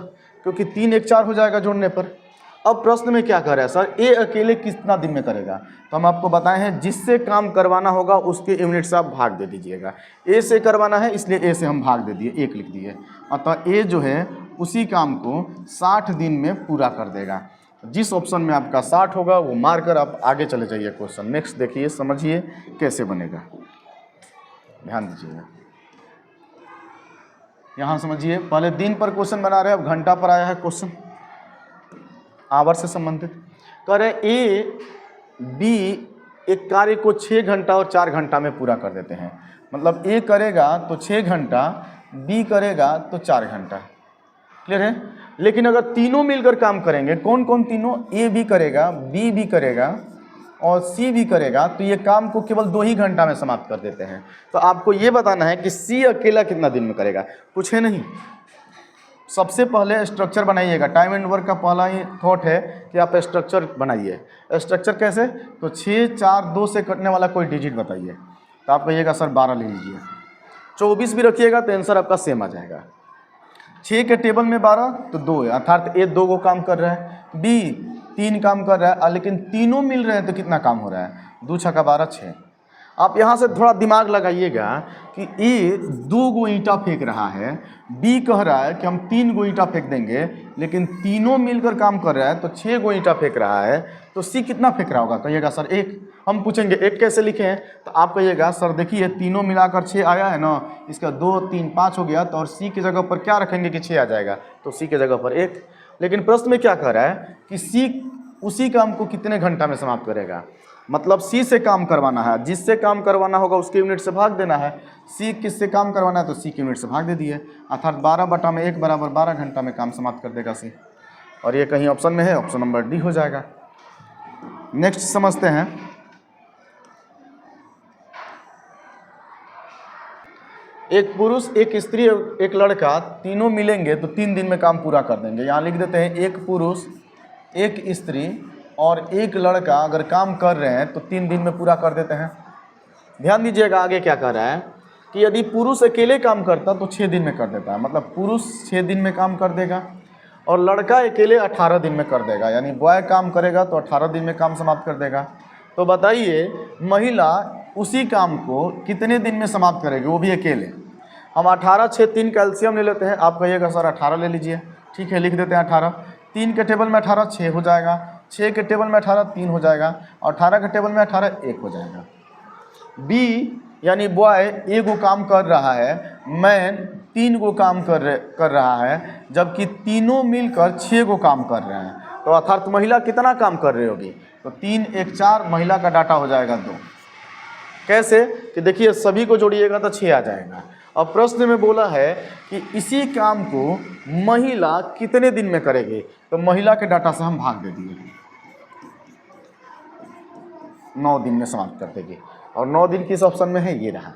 A: क्योंकि 3 1 4 हो जाएगा जोड़ने पर। अब प्रश्न में क्या कर रहा है सर, ए अकेले कितना दिन में करेगा, तो हम आपको बताए हैं जिससे काम करवाना होगा उसके यूनिट से आप भाग दे दीजिएगा। ए से करवाना है इसलिए ए से हम भाग दे दिए, 1 लिख दिए। अतः ए जो है उसी काम को 60 दिन में पूरा कर देगा। जिस ऑप्शन में आपका 60 होगा वो मारकर आप आगे चले जाइए क्वेश्चन। नेक्स्ट देखिए, समझिए कैसे बनेगा, ध्यान दीजिएगा। यहाँ समझिए, पहले दिन पर क्वेश्चन बना रहे हैं, अब घंटा पर आया है क्वेश्चन आवर से संबंधित। कह रहे ए बी एक कार्य को 6 घंटा और 4 घंटा में पूरा कर देते हैं। मतलब ए करेगा तो 6 घंटा, बी करेगा तो 4 घंटा। क्लियर है? लेकिन अगर तीनों मिलकर काम करेंगे, कौन कौन तीनों, ए भी करेगा, बी भी करेगा और सी भी करेगा, तो ये काम को केवल 2 ही घंटा में समाप्त कर देते हैं। तो आपको ये बताना है कि सी अकेला कितना दिन में करेगा, कुछ है नहीं। सबसे पहले स्ट्रक्चर बनाइएगा। टाइम एंड वर्क का पहला ही थॉट है कि आप स्ट्रक्चर बनाइए। स्ट्रक्चर कैसे, तो 6 4 2 से कटने वाला कोई डिजिट बताइए, तो आप कहिएगा सर 12 ले लीजिए। 24 भी रखिएगा तो आंसर आपका सेम आ जाएगा। 6 के टेबल में 12 तो 2 है, अर्थात ए 2 को काम कर रहा है, बी 3 काम कर रहा है, लेकिन तीनों मिल रहे हैं तो कितना काम हो रहा है, 2 6 12 6। आप यहाँ से थोड़ा दिमाग लगाइएगा कि ए 2 गो ईंटा फेंक रहा है, बी कह रहा है कि हम 3 गो ईंटा फेंक देंगे, लेकिन तीनों मिलकर काम कर रहा है तो 6 गो ईंटा फेंक रहा है, तो सी कितना फेंक रहा होगा, कहिएगा सर 1। हम पूछेंगे 1 कैसे लिखे हैं, तो आप कहिएगा सर देखिए तीनों मिलाकर 6 आया है ना, इसका 2 3 5 हो गया, तो और सी की जगह पर क्या रखेंगे कि 6 आ जाएगा, तो सी की जगह पर 1। लेकिन प्रश्न में क्या कह रहा है कि सी उसी काम को कितने घंटा में समाप्त करेगा, मतलब सी से काम करवाना है, जिससे काम करवाना होगा उसके यूनिट से भाग देना है। सी किससे काम करवाना है तो सी के यूनिट से भाग दे दिए, अर्थात 12/1 बराबर 12 घंटा में काम समाप्त कर देगा सी। और ये कहीं ऑप्शन में है, ऑप्शन नंबर डी हो जाएगा। नेक्स्ट समझते हैं। एक पुरुष, एक स्त्री और एक लड़का तीनों मिलेंगे तो 3 दिन में काम पूरा कर देंगे। यहाँ लिख देते हैं एक पुरुष, एक स्त्री और एक लड़का अगर काम कर रहे हैं तो 3 दिन में पूरा कर देते हैं। ध्यान दीजिएगा आगे क्या कह रहा है कि यदि पुरुष अकेले काम करता तो 6 दिन में कर देता है, मतलब पुरुष 6 दिन में काम कर देगा और लड़का अकेले 18 दिन में कर देगा, यानी बॉय काम करेगा तो 18 दिन में काम समाप्त कर देगा। तो बताइए महिला उसी काम को कितने दिन में समाप्त करेगी, वो भी अकेले। हम 18 6 3 कैल्शियम ले लेते हैं, आप कहिएगा सर 18 ले लीजिए, ठीक है लिख देते हैं 18। 3 के टेबल में 18 6 हो जाएगा, 6 के टेबल में 18 3 हो जाएगा और 18 के टेबल में 18 1 हो जाएगा। बी यानी बॉय ए को काम कर रहा है, मैन 3 को काम कर रहा है, जबकि तीनों मिलकर 6 को काम कर रहे हैं, तो अर्थात महिला कितना काम कर रही होगी, तो 3 1 4 महिला का डाटा हो जाएगा 2। कैसे कि देखिए सभी को जोड़िएगा तो 6 आ जाएगा। अब प्रश्न में बोला है कि इसी काम को महिला कितने दिन में करेगी, तो महिला के डाटा से हम भाग दे दिए, 9 दिन में समाप्त कर देगी। और 9 दिन किस ऑप्शन में है, ये रहा।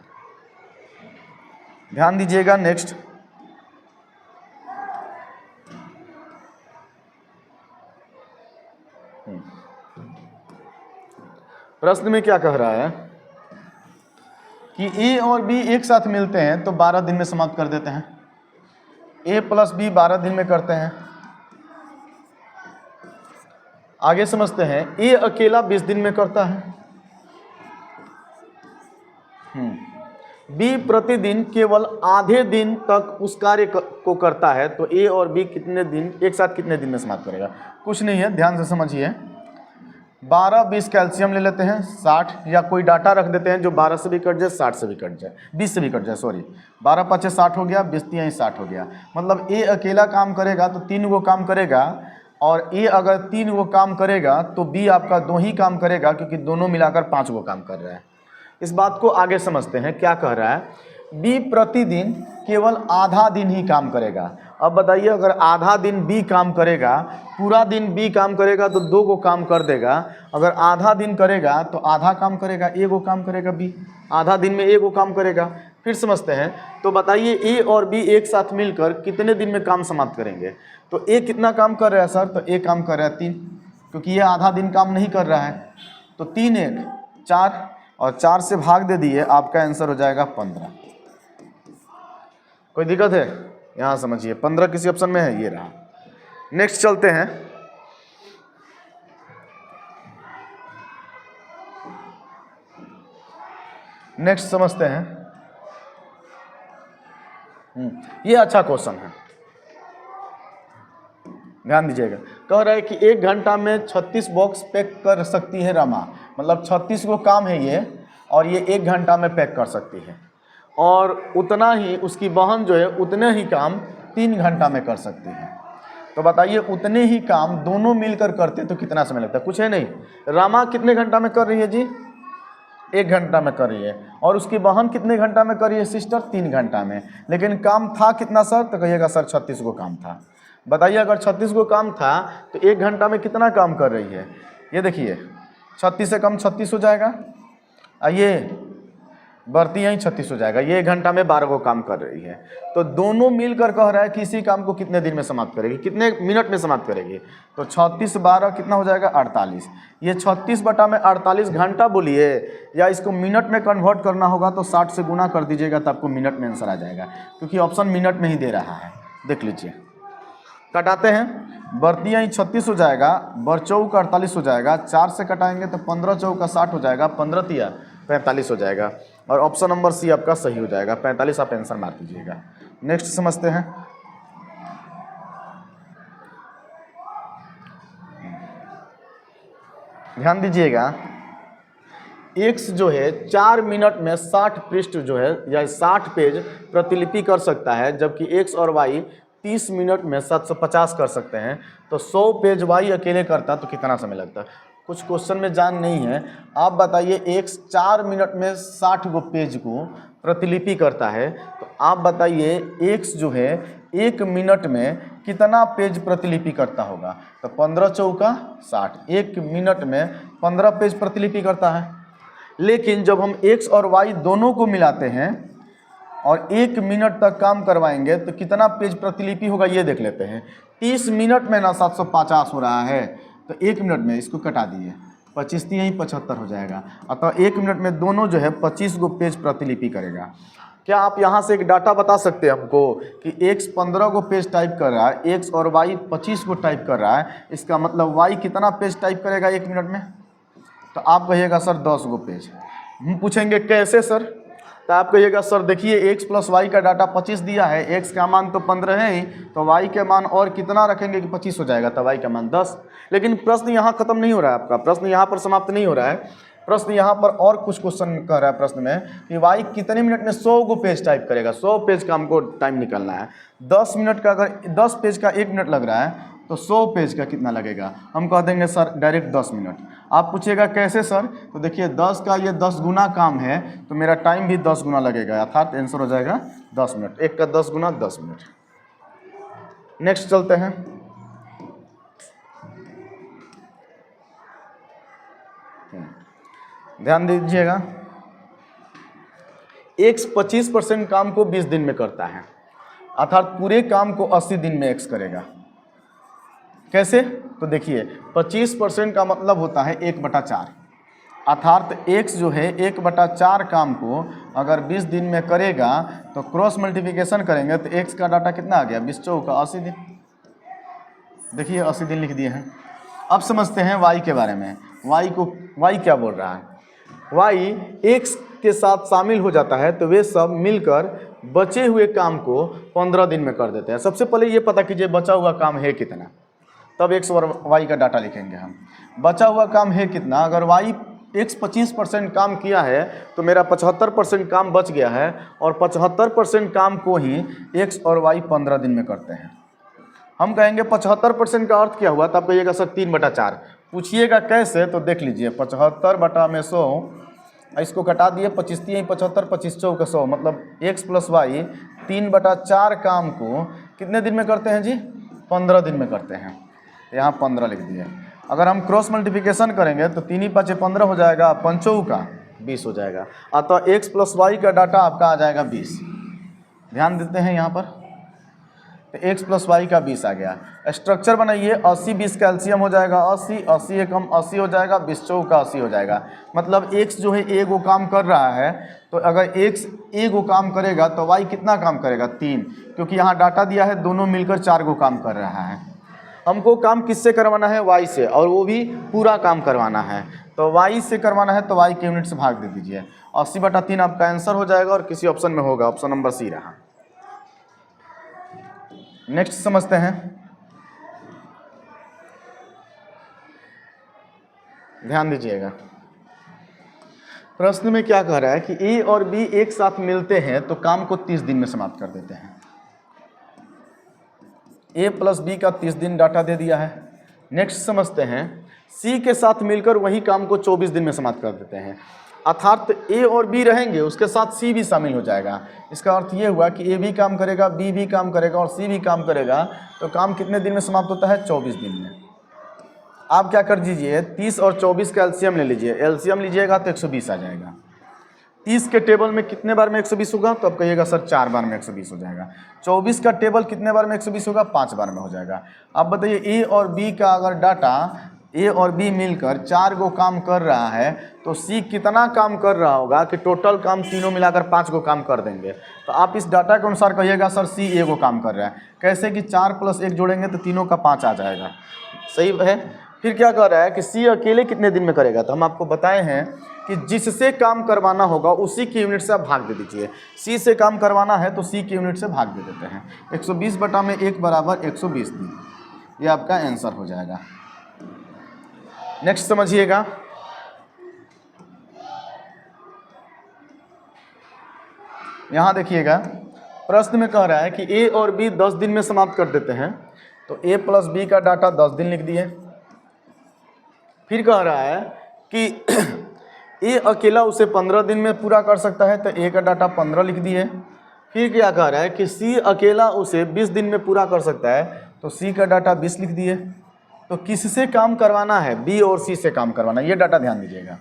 A: ध्यान दीजिएगा। नेक्स्ट, प्रश्न में क्या कह रहा है कि ए और बी एक साथ मिलते हैं तो 12 दिन में समाप्त कर देते हैं। ए प्लस बी 12 दिन में करते हैं। आगे समझते हैं, ए अकेला 20 दिन में करता है। बी प्रतिदिन केवल आधे दिन तक उस कार्य को करता है, तो ए और बी कितने दिन एक साथ कितने दिन में समाप्त करेगा? कुछ नहीं है, ध्यान से समझिए। 12 20 कैल्शियम ले लेते हैं 60, या कोई डाटा रख देते हैं जो 12 से भी कट जाए 60 से भी कट जाए 20 से भी कट जाए, सॉरी 12 5 60 हो गया, 20 3 60 हो गया। मतलब ए अकेला काम करेगा तो 3 गो काम करेगा, और ए अगर 3 गो काम करेगा तो बी आपका 2 ही काम करेगा, क्योंकि दोनों मिलाकर 5 गो काम कर रहा है। इस बात को आगे समझते हैं, क्या कह रहा है। बी प्रतिदिन केवल आधा दिन ही काम करेगा। अब बताइए, अगर आधा दिन बी काम करेगा, पूरा दिन बी काम करेगा तो 2 गो काम कर देगा। अगर आधा दिन करेगा तो आधा काम करेगा, 1 गो काम करेगा बी, आधा दिन में 1 गो काम करेगा। फिर समझते हैं, तो बताइए ए और बी एक साथ मिलकर कितने दिन में काम समाप्त करेंगे? तो ए कितना काम कर रहा है सर? तो ए काम कर रहा है 3, क्योंकि ये आधा दिन काम नहीं कर रहा है। तो 3 1 4, और 4 से भाग दे दिए, आपका आंसर हो जाएगा 15। कोई दिक्कत है? यहाँ समझिए, 15 किसी ऑप्शन में है, ये रहा। नेक्स्ट चलते हैं। नेक्स्ट समझते हैं। ये अच्छा क्वेश्चन है, ध्यान दीजिएगा। कह रहा है कि 1 घंटा में 36 बॉक्स पैक कर सकती है रमा, मतलब 36 को काम है ये, और ये 1 घंटा में पैक कर सकती है, और उतना ही उसकी बहन जो है उतने ही काम 3 घंटा में कर सकती है। तो बताइए, उतने ही काम दोनों मिलकर करते तो कितना समय लगता है? कुछ है नहीं। रमा कितने घंटा में कर रही है जी? 1 घंटा में कर रही है, और उसकी बहन कितने घंटा में कर रही है सिस्टर? 3 घंटा में। लेकिन काम था कितना सर? तो कहिएगा सर 36 को काम था। बताइए, अगर 36 को काम था तो 1 घंटा में कितना काम कर रही है? ये देखिए, 36 से कम 36 हो जाएगा, ये बढ़ती यहीं 36 हो जाएगा। ये 1 घंटा में 12 को काम कर रही है। तो दोनों मिलकर कह रहा है कि इसी काम को कितने दिन में समाप्त करेगी, कितने मिनट में समाप्त करेगी? तो 36 12 कितना हो जाएगा? 48। ये 36 बटा में 48 घंटा बोलिए, या इसको मिनट में कन्वर्ट करना होगा तो 60 से गुना कर दीजिएगा, तो आपको मिनट में आंसर आ जाएगा, क्योंकि ऑप्शन मिनट में ही दे रहा है। देख लीजिए, कटाते हैं। बढ़ती यहीं 36 हो जाएगा, बढ़ चौक 48 हो जाएगा, 4 से कटाएंगे तो 15 चौक 60 हो जाएगा, 15 तिया 45 हो जाएगा, और ऑप्शन नंबर सी आपका सही हो जाएगा। 45 आप आंसर मार दीजिएगा। नेक्स्ट समझते हैं। ध्यान दीजिएगा, एक्स जो है 4 मिनट में 60 पृष्ठ जो है या 60 पेज प्रतिलिपि कर सकता है, जबकि एक्स और वाई 30 मिनट में 750 कर सकते हैं। तो 100 पेज वाई अकेले करता तो कितना समय लगता? कुछ क्वेश्चन में जान नहीं है। आप बताइए, एक्स 4 मिनट में 60 गो पेज को प्रतिलिपि करता है, तो आप बताइए एक्स जो है 1 मिनट में कितना पेज प्रतिलिपि करता होगा? तो 15 चौका 60, 1 मिनट में 15 पेज प्रतिलिपि करता है। लेकिन जब हम एक्स और वाई दोनों को मिलाते हैं और 1 मिनट तक काम करवाएंगे तो कितना पेज प्रतिलिपि होगा, ये देख लेते हैं। 30 मिनट में ना 750 हो रहा है, तो 1 मिनट में इसको कटा दिए, 25 यहीं 75 हो जाएगा। अतः 1 मिनट में दोनों जो है 25 गो पेज प्रतिलिपि करेगा। क्या आप यहाँ से एक डाटा बता सकते हैं हमको कि एक्स 15 गो पेज टाइप कर रहा है, एक्स और वाई 25 गो टाइप कर रहा है, इसका मतलब वाई कितना पेज टाइप करेगा 1 मिनट में? तो आप कहिएगा सर 10 गो पेज। हम पूछेंगे कैसे सर? तो आप कहिएगा सर देखिए, एक्स प्लस वाई का डाटा 25 दिया है, एक्स का मान तो 15 है ही, तो वाई के मान और कितना रखेंगे कि 25 हो जाएगा, तो वाई का मान 10। लेकिन प्रश्न यहाँ खत्म नहीं हो रहा है, आपका प्रश्न यहाँ पर समाप्त नहीं हो रहा है। प्रश्न यहाँ पर और कुछ क्वेश्चन कह रहा है प्रश्न में कि वाई कितने मिनट में 100 गो पेज टाइप करेगा। 100 पेज का हमको टाइम निकालना है। 10 मिनट का, अगर 10 पेज का 1 मिनट लग रहा है तो 100 पेज का कितना लगेगा? हम कह देंगे सर डायरेक्ट 10 मिनट। आप पूछिएगा कैसे सर? तो देखिए 10 का ये 10 गुना काम है, तो मेरा टाइम भी 10 गुना लगेगा, अर्थात आंसर हो जाएगा 10 मिनट। 1 का 10 गुना 10 मिनट। नेक्स्ट चलते हैं। ध्यान दीजिएगा, एक्स 25% काम को 20 दिन में करता है, अर्थात पूरे काम को 80 दिन में एक्स करेगा। कैसे? तो देखिए 25% का मतलब होता है 1/4, अर्थात x जो है 1/4 काम को अगर 20 दिन में करेगा तो क्रॉस मल्टीप्लिकेशन करेंगे तो x का डाटा कितना आ गया 20 चौका 80 दिन। देखिए 80 दिन लिख दिए हैं। अब समझते हैं y के बारे में। y क्या बोल रहा है, y x के साथ शामिल हो जाता है तो वे सब मिलकर बचे हुए काम को 15 दिन में कर देते हैं। सबसे पहले ये पता कीजिए बचा हुआ काम है कितना, तब x और y का डाटा लिखेंगे हम। बचा हुआ काम है कितना, अगर x 25% काम किया है तो मेरा 75% काम बच गया है और 75% काम को ही x और y 15 दिन में करते हैं। हम कहेंगे 75% का अर्थ क्या हुआ, तब कहिएगा सर 3/4। पूछिएगा कैसे, तो देख लीजिए 75/100, इसको कटा दिए 25 3 75 25 चौका 100, मतलब x + y 3/4 काम को कितने दिन में करते हैं जी, 15 दिन में करते हैं। यहाँ 15 लिख दिए। अगर हम क्रॉस मल्टीप्लिकेशन करेंगे तो 3 × 5 = 15 हो जाएगा, 5 चौका 20 हो जाएगा। अतः x + y का डाटा आपका आ जाएगा 20। ध्यान देते हैं यहाँ पर, तो x + y का 20 आ गया। स्ट्रक्चर बनाइए, 80 20 कैल्शियम हो जाएगा 80, 80 एकम 80 हो जाएगा, 20 चौका 80 हो जाएगा। मतलब x जो है एगो काम कर रहा है, तो अगर x एगो काम करेगा तो y कितना काम करेगा 3, क्योंकि यहाँ डाटा दिया है दोनों मिलकर 4 गो काम कर रहा है। हमको काम किससे करवाना है, y से, और वो भी पूरा काम करवाना है। तो y से करवाना है तो y के यूनिट से भाग दे दीजिए। 80/3 आपका आंसर हो जाएगा और किसी ऑप्शन में होगा, ऑप्शन नंबर सी रहा। नेक्स्ट समझते हैं। ध्यान दीजिएगा, प्रश्न में क्या कह रहा है कि a और b एक साथ मिलते हैं तो काम को 30 दिन में समाप्त कर देते हैं। a + b का 30 दिन डाटा दे दिया है। नेक्स्ट समझते हैं, c के साथ मिलकर वही काम को 24 दिन में समाप्त कर देते हैं। अर्थात a और b रहेंगे, उसके साथ c भी शामिल हो जाएगा। इसका अर्थ ये हुआ कि a भी काम करेगा, b भी काम करेगा और c भी काम करेगा, तो काम कितने दिन में समाप्त होता है, 24 दिन में। आप क्या कर दीजिए, 30 और 24 का एलसीएम ले लीजिए। एलसीएम लीजिएगा तो 120 आ जाएगा। 30 के टेबल में कितने बार में 120 होगा, तो अब कहिएगा सर 4 बार में 120 हो जाएगा। 24 का टेबल कितने बार में 120 होगा, 5 बार में हो जाएगा। अब बताइए a और b का अगर डाटा a और b मिलकर 4 गो काम कर रहा है तो c कितना काम कर रहा होगा कि टोटल काम तीनों मिलाकर 5 गो काम कर देंगे। तो आप इस डाटा के अनुसार कहिएगा सर c एगो काम कर रहा है। कैसे कि 4 + 1 जोड़ेंगे तो तीनों का 5 आ जाएगा, सही है। फिर क्या कर रहा है कि c अकेले कितने दिन में करेगा, तो हम आपको बताए हैं कि जिससे काम करवाना होगा उसी की यूनिट से आप भाग दे दीजिए। c से काम करवाना है तो c की यूनिट से भाग दे देते हैं। 120/1 = 120 दिन, ये आपका आंसर हो जाएगा। नेक्स्ट समझिएगा, यहाँ देखिएगा प्रश्न में कह रहा है कि a और b 10 दिन में समाप्त कर देते हैं, तो a + b का डाटा 10 दिन लिख दिए। फिर कह रहा है कि a अकेला उसे 15 दिन में पूरा कर सकता है, तो a का डाटा 15 लिख दिए। फिर क्या कह रहा है कि c अकेला उसे 20 दिन में पूरा कर सकता है, तो c का डाटा 20 लिख दिए। तो किससे काम करवाना है, b और c से काम करवाना है, ये डाटा ध्यान दीजिएगा।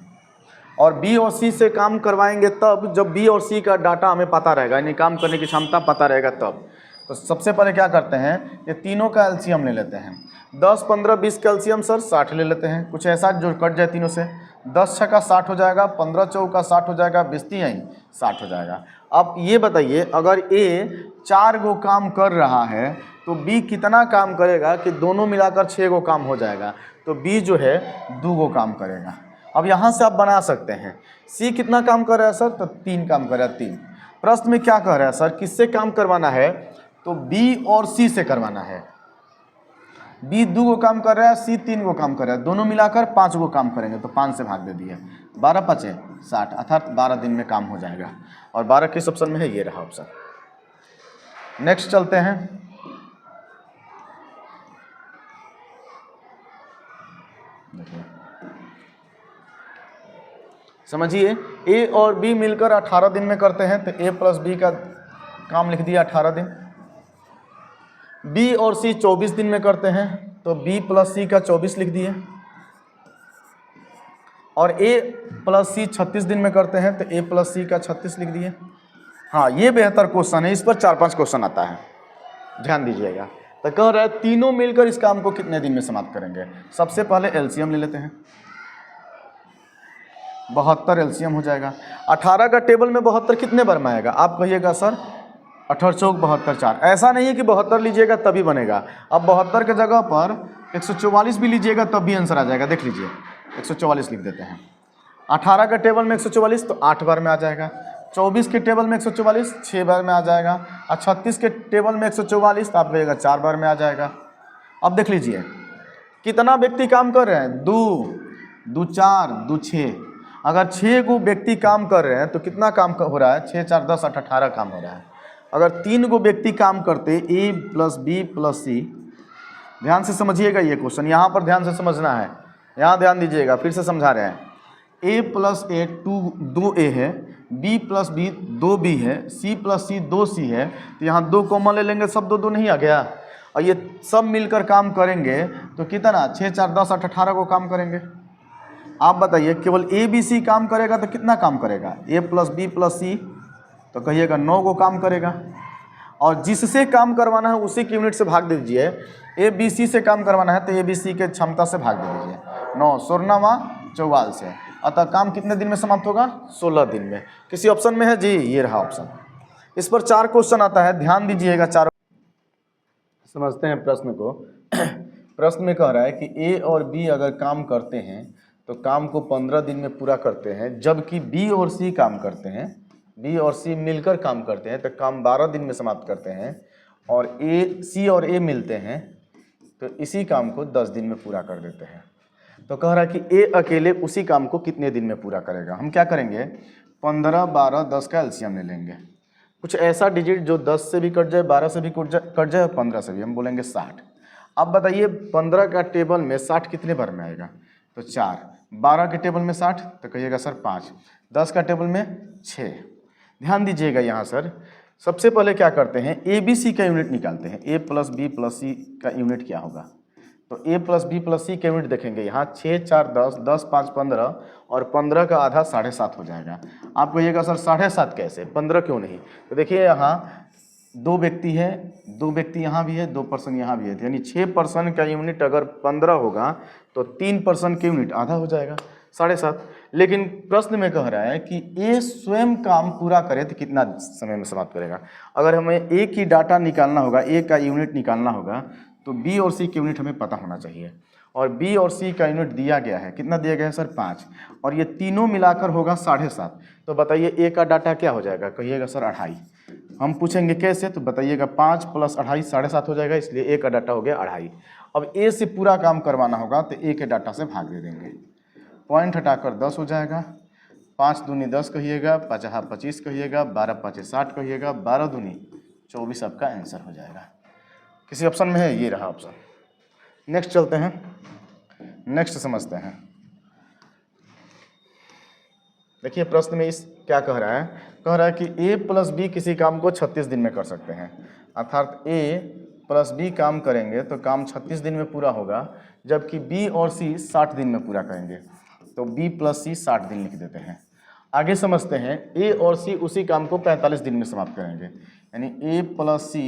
A: और b और c से काम करवाएंगे तब जब b और c का डाटा हमें पता रहेगा, यानी काम करने की क्षमता पता रहेगा तब। तो सबसे पहले क्या करते हैं, ये तीनों का एलसीएम ले लेते हैं। 10 15 20 का एलसीएम सर 60 ले लेते हैं, कुछ ऐसा जो कट जाए तीनों से। 10 × 60 हो जाएगा, 15 चौका 60 हो जाएगा, 20 3 60 हो जाएगा। अब ये बताइए अगर a 4 गो काम कर रहा है तो b कितना काम करेगा कि दोनों मिलाकर 6 गो काम हो जाएगा, तो b जो है 2 गो काम करेगा। अब यहाँ से आप बना सकते हैं c कितना काम कर रहा है सर, तो 3 काम कर रहा है 3। प्रश्न में क्या कह रहा है सर, किससे काम करवाना है, तो b और c से करवाना है। b 2 गो काम कर रहा है, c 3 गो काम कर रहा है, दोनों मिलाकर 5 गो काम करेंगे, तो 5 से भाग दे दिए। 12 × 5 = 60, अर्थात 12 दिन में काम हो जाएगा। और 12 किस ऑप्शन में है, ये रहा ऑप्शन। नेक्स्ट चलते हैं, देखिए समझिए a और b मिलकर 18 दिन में करते हैं, तो a + b का काम लिख दिया 18 दिन। b और c 24 दिन में करते हैं, तो b + c का 24 लिख दिए। और a + c 36 दिन में करते हैं, तो a + c का 36 लिख दिए। हाँ, ये बेहतर क्वेश्चन है, इस पर 4-5 क्वेश्चन आता है, ध्यान दीजिएगा। तो कह रहा है तीनों मिलकर इस काम को कितने दिन में समाप्त करेंगे। सबसे पहले एलसीएम ले लेते हैं, 72 एलसीएम हो जाएगा। 18 का टेबल में 72 कितने बार में आएगा, आप कहिएगा सर 18 चौक 72 4। ऐसा नहीं है कि 72 लीजिएगा तभी बनेगा, अब 72 के जगह पर 144 भी लीजिएगा तब भी आंसर आ जाएगा। देख लीजिए 144 लिख देते हैं। 18 का टेबल में 144 तो 8 बार में आ जाएगा। 24 के टेबल में 144 6 बार में आ जाएगा। और 36 के टेबल में 144 तो आप कहिएगा 4 बार में आ जाएगा। अब देख लीजिए कितना व्यक्ति काम कर रहे हैं, 2 4 2 6। अगर 6 को व्यक्ति काम कर रहे हैं तो कितना काम हो रहा है, 6 4 10 8 18 काम हो रहा है। अगर 3 को व्यक्ति काम करते A + B + C, ध्यान से समझिएगा ये क्वेश्चन, यहाँ पर ध्यान से समझना है, यहाँ ध्यान दीजिएगा, फिर से समझा रहे हैं। A + A 2A है, B + B 2B है, C + C 2C है, तो यहाँ 2 कॉमन ले लेंगे, सब 2 नहीं आ गया। और ये सब मिलकर काम करेंगे तो कितना, 6 4 10 8 18 को काम करेंगे। आप बताइए केवल A B C काम करेगा तो कितना काम करेगा, A + B + C तो कहिएगा 9 को काम करेगा। और जिससे काम करवाना है उसी की यूनिट से भाग दे दीजिए। A B C से काम करवाना है तो A B C के क्षमता से भाग दे दीजिए, 9 16 44 से। अतः काम कितने दिन में समाप्त होगा, 16 दिन में। किसी ऑप्शन में है जी, ये रहा ऑप्शन। इस पर 4 क्वेश्चन आता है, ध्यान दीजिएगा। 4 समझते हैं प्रश्न को। प्रश्न में कह रहा है कि A और B अगर काम करते हैं तो काम को 15 दिन में पूरा करते हैं, जबकि B और C काम करते हैं, B और C मिलकर काम करते हैं तो काम 12 दिन में समाप्त करते हैं। और C और A मिलते हैं तो इसी काम को 10 दिन में पूरा कर देते हैं। तो कह रहा है कि A अकेले उसी काम को कितने दिन में पूरा करेगा। हम क्या करेंगे, 15 12 10 का एलसीएम ले लेंगे। कुछ ऐसा डिजिट जो 10 से भी कट जाए, 12 से भी कट जाए और 15 से भी, हम बोलेंगे 60। अब बताइए 15 का टेबल में 60 कितने बार में आएगा, तो 4। 12 के टेबल में 60 तो कहिएगा सर 5। 10 का टेबल में 6। ध्यान दीजिएगा यहाँ सर, सबसे पहले क्या करते हैं, ABC का यूनिट निकालते हैं। A + B + C का यूनिट क्या होगा, तो A + B + C का यूनिट देखेंगे। यहाँ 6 4 10 10 5 15 और 15 का आधा 7.5 हो जाएगा। आप कहिएगा सर 7.5 कैसे, 15 क्यों नहीं, तो देखिए यहाँ 2 व्यक्ति है, 2 व्यक्ति यहाँ भी है, 2 पर्सन यहाँ भी है, यानी 6 पर्सन का यूनिट अगर 15 होगा तो 3 पर्सन का यूनिट आधा हो जाएगा, 7.5। लेकिन प्रश्न में कह रहा है कि A स्वयं काम पूरा करे तो कितना समय में समाप्त करेगा। अगर हमें A की डाटा निकालना होगा, A का यूनिट निकालना होगा, तो B और C की यूनिट हमें पता होना चाहिए। और B और C का यूनिट दिया गया है, कितना दिया गया है सर 5, और ये तीनों मिलाकर होगा 7.5। तो बताइए A का डाटा क्या हो जाएगा, कहिएगा सर 2.5। हम पूछेंगे कैसे, तो बताइएगा 5 + 2.5 7.5 हो जाएगा, इसलिए A का डाटा हो गया 2.5। अब A से पूरा काम करवाना होगा तो A के डाटा से भाग दे देंगे, पॉइंट हटाकर 10 हो जाएगा। 5 दूनी 10 कहिएगा, 5 25 कहिएगा, 12 5 60 कहिएगा, 12 दूनी 24 आपका आंसर हो जाएगा। किसी ऑप्शन में है, ये रहा ऑप्शन। नेक्स्ट चलते हैं, नेक्स्ट समझते हैं। देखिए प्रश्न में इस क्या कह रहा है, कह रहा है कि A + B किसी काम को 36 दिन में कर सकते हैं, अर्थात A + B काम करेंगे तो काम 36 दिन में पूरा होगा, जबकि B और C 60 दिन में पूरा करेंगे। तो B + C 60 दिन लिख देते हैं। आगे समझते हैं, A और C उसी काम को 45 दिन में समाप्त करेंगे, यानी A + C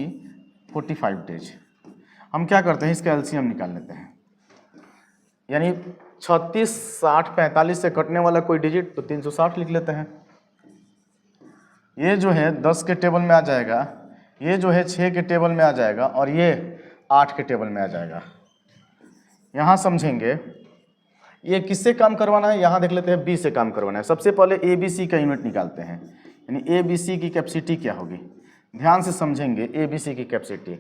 A: 45 डेज। हम क्या करते हैं, इसका एलसीएम निकाल लेते हैं, यानी 36 60 45 से कटने वाला कोई डिजिट तो 360 लिख लेते हैं। ये जो है 10 के टेबल में आ जाएगा, ये जो है 6 के टेबल में आ जाएगा, और ये 8 के टेबल में आ जाएगा। यहाँ समझेंगे ये किससे काम करवाना है, यहाँ देख लेते हैं B से काम करवाना है। सबसे पहले ABC का यूनिट निकालते हैं, यानी ABC की कैपेसिटी क्या होगी, ध्यान से समझेंगे। ABC की कैपेसिटी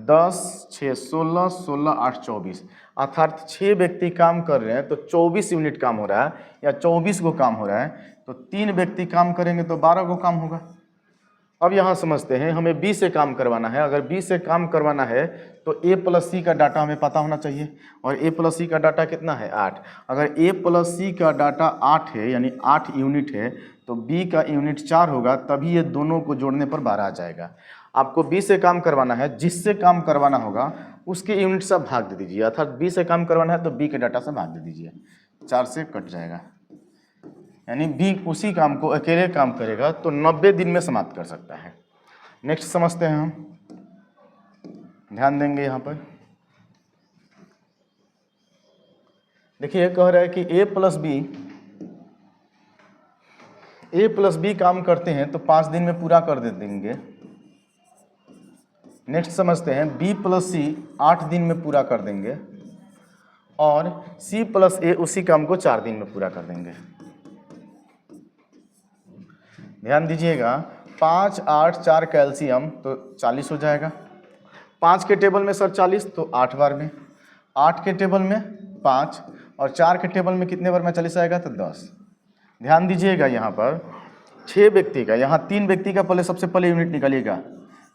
A: 10 6 16 16 8 24, अर्थात 6 व्यक्ति काम कर रहे हैं तो 24 यूनिट काम हो रहा है, या 24 को काम हो रहा है, तो 3 व्यक्ति काम करेंगे तो 12 को काम होगा। अब यहाँ समझते हैं, हमें B से काम करवाना है। अगर B से काम करवाना है तो A + C का डाटा हमें पता होना चाहिए, और A + C का डाटा कितना है 8। अगर A + C का डाटा 8 है, यानी 8 यूनिट है, तो B का यूनिट 4 होगा, तभी ये दोनों को जोड़ने पर 12 आ जाएगा। आपको B से काम करवाना है, जिससे काम करवाना होगा उसके यूनिट से भाग दे दीजिए, अर्थात B से काम करवाना है तो B के डाटा से भाग दे दीजिए, 4 से कट जाएगा, यानी B उसी काम को अकेले काम करेगा तो 90 दिन में समाप्त कर सकता है। नेक्स्ट समझते हैं हम, ध्यान देंगे यहाँ पर। देखिए कह रहा है कि ए प्लस बी काम करते हैं तो 5 दिन में पूरा कर दे देंगे। नेक्स्ट समझते हैं बी प्लस सी 8 दिन में पूरा कर देंगे और सी प्लस ए उसी काम को 4 दिन में पूरा कर देंगे। ध्यान दीजिएगा 5 8 4 कैल्शियम तो 40 हो जाएगा। 5 के टेबल में सर 40 तो 8 बार में, 8 के टेबल में 5 और 4 के टेबल में कितने बार में 40 आएगा तो 10। ध्यान दीजिएगा यहाँ पर 6 व्यक्ति का, यहाँ 3 व्यक्ति का पहले सबसे पहले यूनिट निकालिएगा,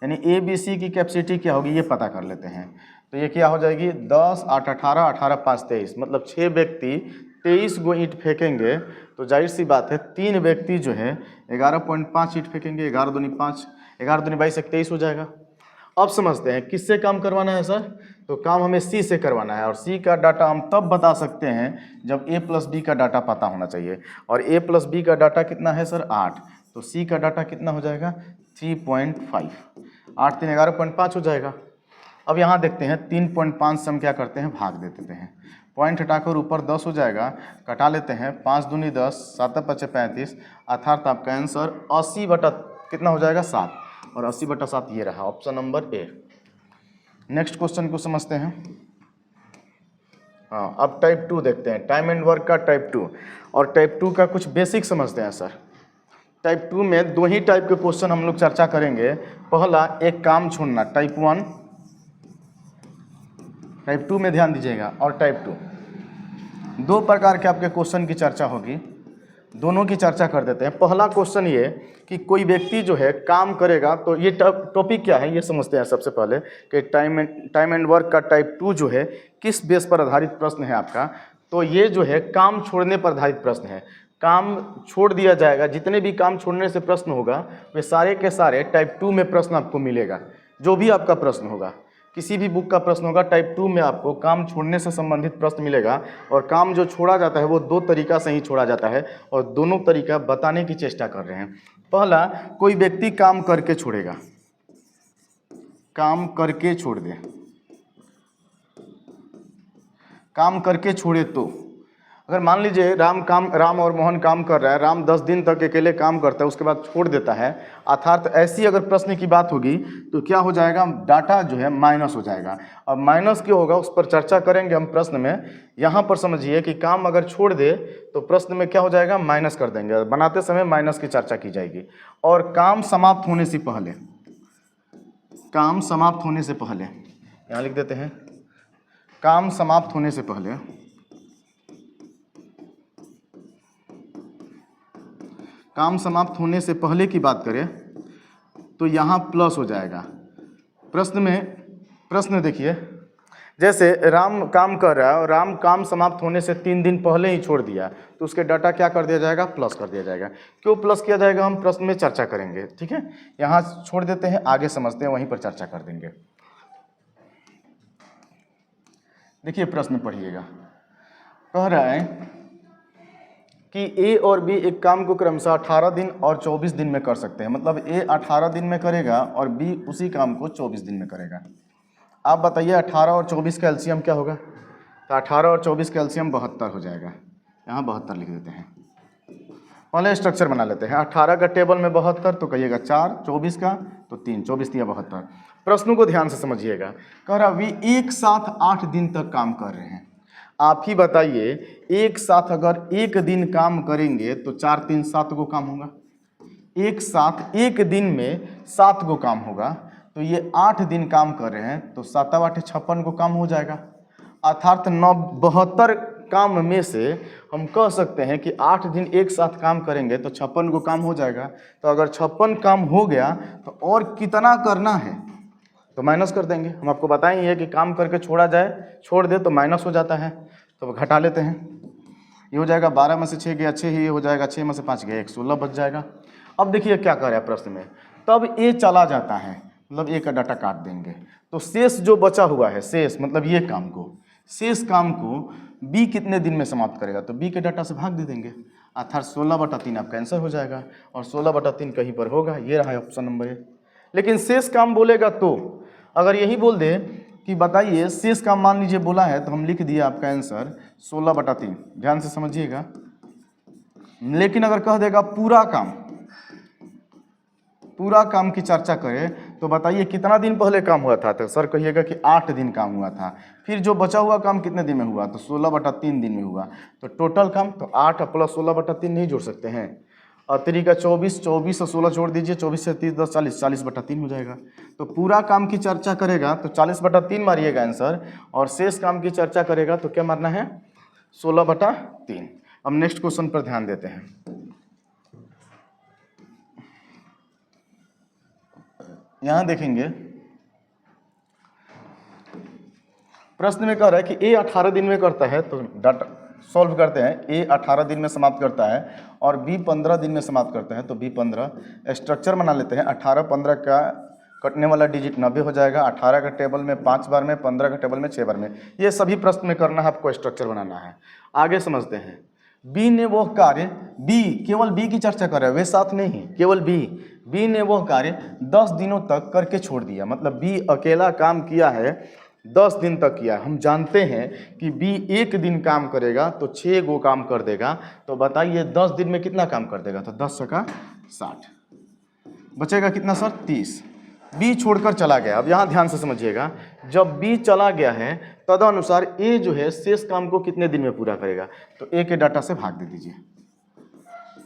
A: यानी ए बी सी की कैपेसिटी क्या होगी ये पता कर लेते हैं। तो ये क्या हो जाएगी 10 8 18 18 5 23, मतलब 6 व्यक्ति 23 गो ईंट फेंकेंगे तो जाहिर सी बात है 3 व्यक्ति जो है 11.5 ईंट फेंकेंगे। 11 दूनी 5, 11 दूनी 22 23 हो जाएगा। अब समझते हैं किससे काम करवाना है सर, तो काम हमें सी से करवाना है और सी का डाटा हम तब बता सकते हैं जब ए प्लस बी का डाटा पता होना चाहिए। और ए प्लस बी का डाटा कितना है सर 8, तो सी का डाटा कितना हो जाएगा 3.5, 8 3 11.5 हो जाएगा। अब यहाँ देखते हैं 3.5 से हम क्या करते हैं भाग दे देते हैं, पॉइंट हटाकर ऊपर 10 हो जाएगा, कटा लेते हैं 5 दूनी 10 7 5 35, अर्थात आपका आंसर 80 बटा कितना हो जाएगा 7 और 80 बटा 7 ये रहा option number A. Next question को समझते हैं। हाँ अब टाइप 2 देखते हैं, टाइम एंड वर्क का टाइप 2 और टाइप 2 का कुछ बेसिक समझते हैं सर। टाइप 2 में 2 ही टाइप के क्वेश्चन हम लोग चर्चा करेंगे। पहला एक काम छोड़ना टाइप 1, टाइप 2 में ध्यान दीजिएगा, और टाइप 2 2 प्रकार के आपके क्वेश्चन की चर्चा होगी, दोनों की चर्चा कर देते हैं। पहला क्वेश्चन ये कि कोई व्यक्ति जो है काम करेगा, तो ये टॉपिक क्या है ये समझते हैं सबसे पहले कि टाइम एंड वर्क का टाइप 2 जो है किस बेस पर आधारित प्रश्न है आपका, तो ये जो है काम छोड़ने पर आधारित प्रश्न है। काम छोड़ दिया जाएगा, जितने भी काम छोड़ने से प्रश्न होगा वे सारे के सारे टाइप 2 में प्रश्न आपको मिलेगा। जो भी आपका प्रश्न होगा, किसी भी बुक का प्रश्न होगा टाइप 2 में आपको काम छोड़ने से संबंधित प्रश्न मिलेगा। और काम जो छोड़ा जाता है वो 2 तरीका से ही छोड़ा जाता है और दोनों तरीका बताने की चेष्टा कर रहे हैं। पहला, कोई व्यक्ति काम करके छोड़ेगा, काम करके छोड़ दे, काम करके छोड़े तो अगर मान लीजिए राम और मोहन काम कर रहा है, राम 10 दिन तक अकेले काम करता है उसके बाद छोड़ देता है, अर्थात ऐसी अगर प्रश्न की बात होगी तो क्या हो जाएगा डाटा जो है माइनस हो जाएगा। अब माइनस क्यों होगा उस पर चर्चा करेंगे हम प्रश्न में। यहाँ पर समझिए कि काम अगर छोड़ दे तो प्रश्न में क्या हो जाएगा माइनस कर देंगे, बनाते समय माइनस की चर्चा की जाएगी। और काम समाप्त होने से पहले, काम समाप्त होने से पहले यहाँ लिख देते हैं, काम समाप्त होने से पहले, काम समाप्त होने से पहले की बात करें तो यहाँ प्लस हो जाएगा। प्रश्न देखिए, जैसे राम काम कर रहा है और राम काम समाप्त होने से 3 दिन पहले ही छोड़ दिया तो उसके डाटा क्या कर दिया जाएगा प्लस कर दिया जाएगा। क्यों प्लस किया जाएगा हम प्रश्न में चर्चा करेंगे, ठीक है। यहाँ छोड़ देते हैं, आगे समझते हैं, वहीं पर चर्चा कर देंगे। देखिए प्रश्न पढ़िएगा, कह रहा है कि ए और बी एक काम को क्रमशः 18 दिन और 24 दिन में कर सकते हैं। मतलब ए 18 दिन में करेगा और बी उसी काम को 24 दिन में करेगा। आप बताइए 18 और 24 का एलसीएम क्या होगा, तो 18 और 24 का एलसीएम 72 हो जाएगा। यहाँ 72 लिख देते हैं। पहले स्ट्रक्चर बना लेते हैं। 18 का टेबल में 72 तो कहिएगा 4, 24 का तो 3, 24 दिया 72। प्रश्नों को ध्यान से समझिएगा। कह रहा वी एक साथ 8 दिन तक काम कर रहे हैं। आप ही बताइए एक साथ अगर एक दिन काम करेंगे तो 4 3 7 गो काम होगा। एक साथ एक दिन में 7 गो काम होगा, तो ये 8 दिन काम कर रहे हैं तो 7 8 56 गो काम हो जाएगा। अर्थात 72 काम में से हम कह सकते हैं कि 8 दिन एक साथ काम करेंगे तो 56 गो काम हो जाएगा। तो अगर 56 काम हो गया तो और कितना करना है तो माइनस कर देंगे। हम आपको बताएंगे कि काम करके छोड़ा जाए, छोड़ दे तो माइनस हो जाता है, तो घटा लेते हैं। ये हो जाएगा 12 में से 6 गया 6 ही हो जाएगा, 6 में से 5 गया 1, 16 बच जाएगा। अब देखिए क्या कर रहा है प्रश्न में, तब ए चला जाता है, मतलब ए का डाटा काट देंगे तो शेष जो बचा हुआ है, शेष मतलब ये काम को, शेष काम को बी कितने दिन में समाप्त करेगा, तो बी के डाटा से भाग दे देंगे, अर्थात 16/3 आपका आंसर हो जाएगा। और 16/3 कहीं पर होगा, ये रहा है ऑप्शन नंबर ए। लेकिन शेष काम बोलेगा तो अगर यही बोल दे कि बताइए शेष काम मान लीजिए बोला है, तो हम लिख दिए आपका आंसर 16/3। ध्यान से समझिएगा। लेकिन अगर कह देगा पूरा काम की चर्चा करें, तो बताइए कितना दिन पहले काम हुआ था, तो सर कहिएगा कि 8 दिन काम हुआ था। फिर जो बचा हुआ काम कितने दिन में हुआ, तो 16/3 दिन में हुआ। तो टोटल काम तो 8 + 16/3 नहीं जोड़ सकते हैं। और तरीका 24 और 16 जोड़ दीजिए, 24 से 30 10 40, 40/3 हो जाएगा। तो पूरा काम की चर्चा करेगा तो 40/3 मारिएगा आंसर, और शेष काम की चर्चा करेगा तो क्या मारना है, 16/3। अब नेक्स्ट क्वेश्चन पर ध्यान देते हैं। यहां देखेंगे प्रश्न में कह रहा है कि ए 18 दिन में करता है, तो डाटा सॉल्व करते हैं। ए 18 दिन में समाप्त करता है और बी 15 दिन में समाप्त करता है, तो बी 15। स्ट्रक्चर बना लेते हैं। 18 15 का कटने वाला डिजिट 90 हो जाएगा। 18 का टेबल में 5 बार में, 15 का टेबल में 6 बार में। ये सभी प्रश्न में करना है आपको, स्ट्रक्चर बनाना है। आगे समझते हैं। बी ने वह कार्य, बी केवल बी की चर्चा कर रहा है, वे साथ नहीं, केवल बी ने वह कार्य 10 दिनों तक करके छोड़ दिया। मतलब बी अकेला काम किया है, 10 दिन तक किया। हम जानते हैं कि बी 1 दिन काम करेगा तो 6 गो काम कर देगा। तो बताइए 10 दिन में कितना काम कर देगा, तो 10 का 60 बचेगा कितना सर, 30। बी छोड़कर चला गया। अब यहाँ ध्यान से समझिएगा, जब बी चला गया है तदनुसार ए जो है शेष काम को कितने दिन में पूरा करेगा, तो ए के डाटा से भाग दे दीजिए,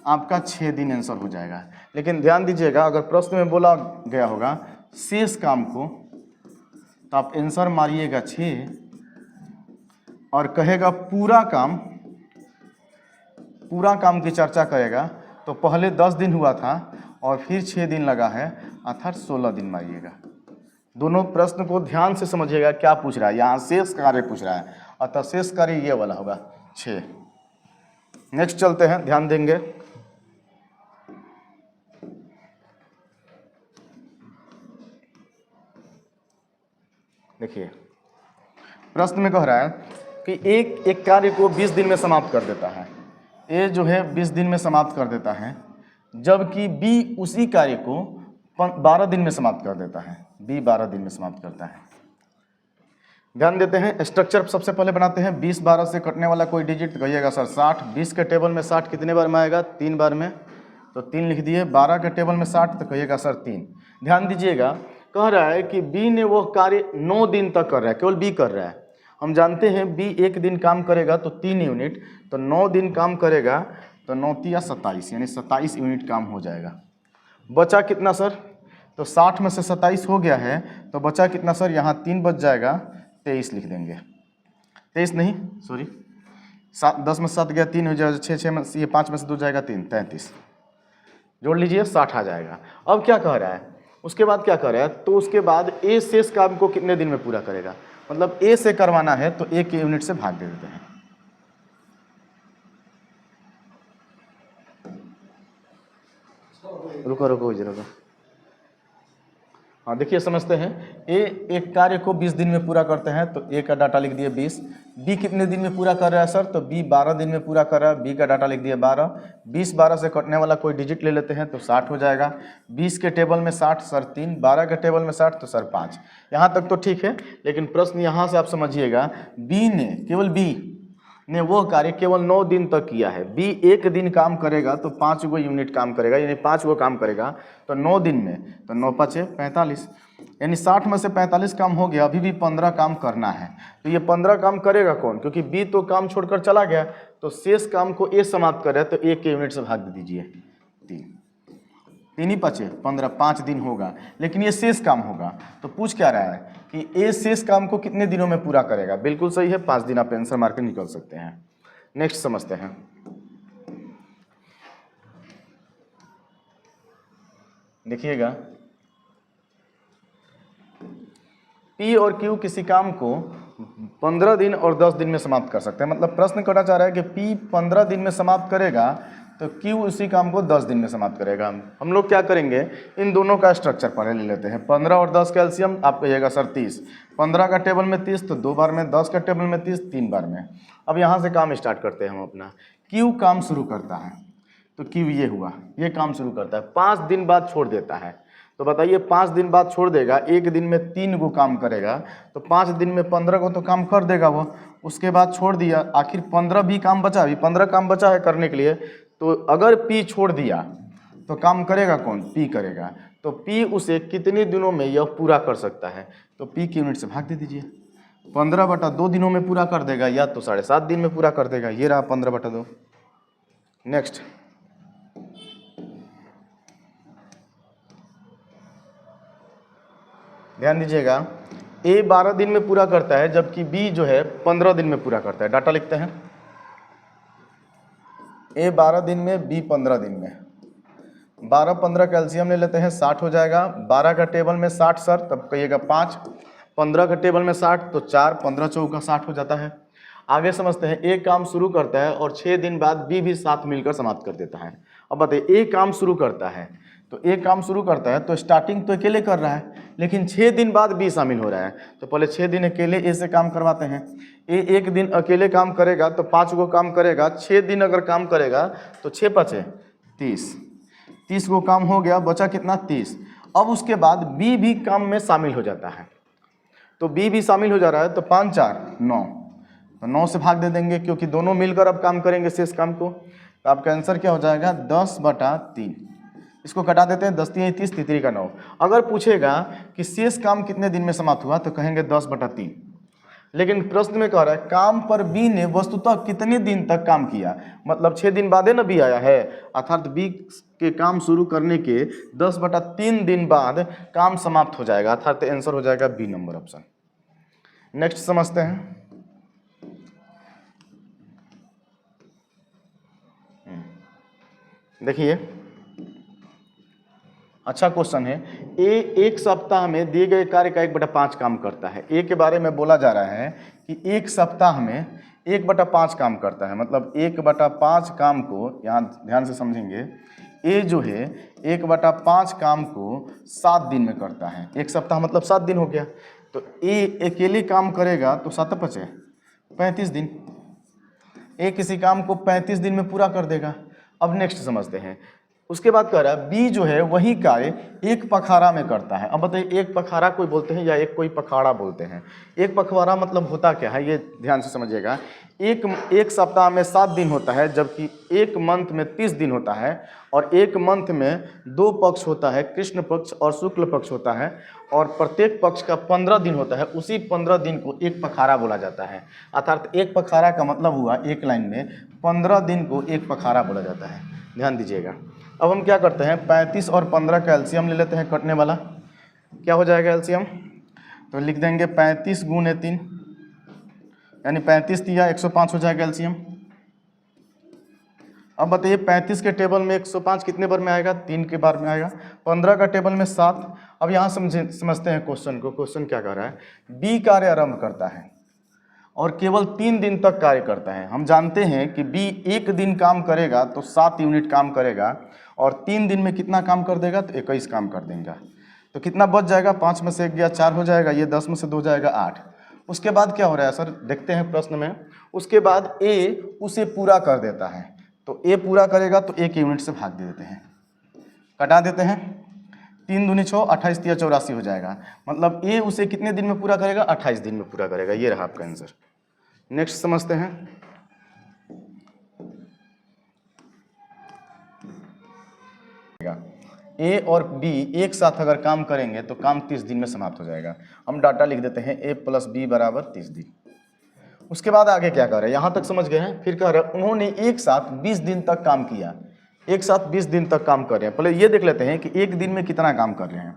A: आपका 6 दिन आंसर हो जाएगा। लेकिन ध्यान दीजिएगा, अगर प्रश्न में बोला गया होगा शेष काम को, तो आप आंसर मारिएगा 6 और कहेगा पूरा काम की चर्चा करेगा, तो पहले 10 दिन हुआ था और फिर 6 दिन लगा है, अर्थात 16 दिन मारिएगा। दोनों प्रश्न को ध्यान से समझिएगा, क्या पूछ रहा है यहाँ, शेष कार्य पूछ रहा है, अतः शेष कार्य ये वाला होगा 6। नेक्स्ट चलते हैं, ध्यान देंगे। देखिए प्रश्न में कह रहा है कि एक कार्य को 20 दिन में समाप्त कर देता है। ए जो है 20 दिन में समाप्त कर देता है, जबकि बी उसी कार्य को 12 दिन में समाप्त कर देता है। बी 12 दिन में समाप्त करता है। ध्यान देते हैं, स्ट्रक्चर सबसे पहले बनाते हैं। 20 12 से कटने वाला कोई डिजिट, तो कहिएगा सर 60। 20 के टेबल में 60 कितने बार में आएगा, 3 बार में, तो 3 लिख दिए। 12 के टेबल में 60, तो कहिएगा सर 3। ध्यान दीजिएगा, कह रहा है कि बी ने वह कार्य 9 दिन तक कर रहा है, केवल बी कर रहा है। हम जानते हैं बी 1 दिन काम करेगा तो 3 यूनिट, तो 9 दिन काम करेगा तो 9 या 27, यानी 27 यूनिट काम हो जाएगा। बचा कितना सर, तो 60 में से 27 हो गया है, तो बचा कितना सर, यहाँ 3 बच जाएगा, 23 लिख देंगे। 23 नहीं, सॉरी, 10 में 7 गया, 3 हो जाएगा, 6 में ये 5 में से 2 जाएगा 3, 33 जोड़ लीजिए, 60 आ जाएगा। अब क्या कह रहा है, उसके बाद क्या कह रहा है, तो उसके बाद ए शेष काम को कितने दिन में पूरा करेगा। मतलब ए से करवाना है तो ए के यूनिट से भाग दे देते हैं। रुको जरा। हाँ देखिए, समझते हैं। ए एक कार्य को 20 दिन में पूरा करते हैं, तो ए का डाटा लिख दिए 20। बी कितने दिन में पूरा कर रहा है सर, तो बी 12 दिन में पूरा कर रहा है, बी का डाटा लिख दिए 12। 20 12 से कटने वाला कोई डिजिट ले लेते हैं, तो 60 हो जाएगा। 20 के टेबल में 60 सर 3, 12 के टेबल में 60 तो सर 5। यहाँ तक तो ठीक है, लेकिन प्रश्न यहाँ से आप समझिएगा, बी ने, केवल बी ने वो कार्य केवल 9 दिन तक किया है। बी 1 दिन काम करेगा तो 5 गो यूनिट काम करेगा, यानी 5 गो काम करेगा तो 9 दिन में, तो 9 × 5 = 45, यानी 60 में से 45 काम हो गया। अभी भी 15 काम करना है, तो ये 15 काम करेगा कौन, क्योंकि बी तो काम छोड़कर चला गया, तो शेष काम को ए समाप्त कर रहा है, तो ए के यूनिट से भाग दे दीजिए 3। 3 ही 5 15, 5 दिन होगा, लेकिन ये शेष काम होगा। तो पूछ क्या रहा है कि ए शेष काम को कितने दिनों में पूरा करेगा। बिल्कुल सही है, 5 दिन आप आंसर मार के निकल सकते हैं। नेक्स्ट समझते हैं। देखिएगा, पी और क्यू किसी काम को 15 दिन और 10 दिन में समाप्त कर सकते हैं। मतलब प्रश्न करना चाह रहा है कि पी 15 दिन में समाप्त करेगा तो क्यू उसी काम को 10 दिन में समाप्त करेगा। हम लोग क्या करेंगे, इन दोनों का स्ट्रक्चर पहले ले लेते हैं। 15 और 10 का एलसीएम आप कहिएगा सर 30। 15 का टेबल में 30 तो 2 बार में, 10 का टेबल में 30 3 बार में। अब यहाँ से काम स्टार्ट करते हैं हम अपना। क्यू काम शुरू करता है, तो क्यू ये हुआ, ये काम शुरू करता है, 5 दिन बाद छोड़ देता है, तो बताइए 5 दिन बाद छोड़ देगा, एक दिन में 3 गो काम करेगा, तो 5 दिन में 15 गो तो काम कर देगा वो। उसके बाद छोड़ दिया, आखिर 15 भी काम बचा, अभी 15 काम बचा है करने के लिए। तो अगर पी छोड़ दिया तो काम करेगा कौन? पी करेगा। तो पी उसे कितने दिनों में यह पूरा कर सकता है? तो पी की यूनिट से भाग दे दीजिए। 15/2 दिनों में पूरा कर देगा, या तो 7.5 दिन में पूरा कर देगा। ये रहा 15/2। नेक्स्ट, ध्यान दीजिएगा, ए 12 दिन में पूरा करता है, जबकि बी जो है 15 दिन में पूरा करता है। डाटा लिखते हैं, ए 12 दिन में, बी 15 दिन में। 12-15 कैल्शियम ले लेते हैं, 60 हो जाएगा। 12 का टेबल में 60 सर, तब कहिएगा 5। 15 का टेबल में 60 तो 4, 15 चौका 60 हो जाता है। आगे समझते हैं, ए काम शुरू करता है और 6 दिन बाद बी भी साथ मिलकर समाप्त कर देता है। अब बताइए, ए काम शुरू करता है, तो ए काम शुरू करता है तो स्टार्टिंग तो अकेले कर रहा है, लेकिन 6 दिन बाद बी शामिल हो रहा है। तो पहले 6 दिन अकेले ए से काम करवाते हैं। ए 1 दिन अकेले काम करेगा तो 5 गो काम करेगा। 6 दिन अगर काम करेगा तो 6 5 30, 30 गो काम हो गया, बचा कितना? 30। अब उसके बाद बी भी काम में शामिल हो जाता है, तो बी भी शामिल हो जा रहा है, तो 5 4 9, तो 9 से भाग दे देंगे, क्योंकि दोनों मिलकर अब काम करेंगे शेष काम को। तो आपका आंसर क्या हो जाएगा? 10/3। इसको कटा देते हैं, 10 3 30, 3 का 9। अगर पूछेगा कि शेष काम कितने दिन में समाप्त हुआ, तो कहेंगे 10/3। लेकिन प्रश्न में कह रहा है काम पर बी ने वस्तुतः कितने दिन तक काम किया, मतलब 6 दिन बाद है ना बी आया है, अर्थात बी के काम शुरू करने के 10/3 दिन बाद काम समाप्त हो जाएगा, अर्थात आंसर हो जाएगा बी नंबर ऑप्शन। नेक्स्ट समझते हैं, देखिए अच्छा क्वेश्चन है। ए 1 सप्ताह में दिए गए कार्य का 1/5 काम करता है। ए के बारे में बोला जा रहा है कि 1 सप्ताह में 1/5 काम करता है, मतलब 1/5 काम को, यहाँ ध्यान से समझेंगे, ए जो है 1/5 काम को 7 दिन में करता है। 1 सप्ताह मतलब 7 दिन हो गया, तो ए अकेले काम करेगा तो 7 5 35 दिन। ए किसी काम को 35 दिन में पूरा कर देगा। अब नेक्स्ट समझते हैं, उसके बाद कह रहा है बी जो है वही कार्य 1 पखवाड़ा में करता है। अब बताइए 1 पखवाड़ा कोई बोलते हैं या कोई पखवाड़ा बोलते हैं? 1 पखवाड़ा मतलब होता क्या है, ये ध्यान से समझिएगा। एक सप्ताह में 7 दिन होता है, जबकि 1 मंथ में 30 दिन होता है, और 1 मंथ में 2 पक्ष होता है, कृष्ण पक्ष और शुक्ल पक्ष होता है, और प्रत्येक पक्ष का 15 दिन होता है। उसी 15 दिन को 1 पखवाड़ा बोला जाता है, अर्थात 1 पखवाड़ा का मतलब हुआ एक लाइन में 15 दिन को 1 पखवाड़ा बोला जाता है। ध्यान दीजिएगा। अब हम क्या करते हैं, 35 और 15 का एलसीएम ले लेते हैं, कटने वाला क्या हो जाएगा एलसीएम, तो लिख देंगे 35 गुणे 3, यानी 35 तिया 105 हो जाएगा एलसीएम। अब बताइए 35 के टेबल में 105 कितने बार में आएगा? 3 के बार में आएगा। 15 का टेबल में 7। अब यहाँ समझते हैं क्वेश्चन को। क्वेश्चन क्या कर रहा है, बी कार्य आरंभ करता है और केवल 3 दिन तक कार्य करता है। हम जानते हैं कि बी 1 दिन काम करेगा तो 7 यूनिट काम करेगा, और 3 दिन में कितना काम कर देगा, तो 21 काम कर देगा। तो कितना बच जाएगा, 5 में से 1 गया 4 हो जाएगा, ये 10 में से 2 जाएगा 8। उसके बाद क्या हो रहा है सर, देखते हैं प्रश्न में। उसके बाद ए उसे पूरा कर देता है, तो ए पूरा करेगा तो 1 यूनिट से भाग दे देते हैं, कटा देते हैं। 3 दूनी 6, 28 तिया 84 हो जाएगा, मतलब ए उसे कितने दिन में पूरा करेगा, 28 दिन में पूरा करेगा। ये रहा आपका आंसर। नेक्स्ट समझते हैं, ए और बी एक साथ अगर काम करेंगे तो काम 30 दिन में समाप्त हो जाएगा। हम डाटा लिख देते हैं, ए प्लस बी बराबर 30 दिन। उसके बाद आगे क्या कर रहे हैं, यहाँ तक समझ गए हैं। फिर कह रहे हैं उन्होंने एक साथ 20 दिन तक काम किया। एक साथ 20 दिन तक काम कर रहे हैं। पहले ये देख लेते हैं कि एक दिन में कितना काम कर रहे हैं।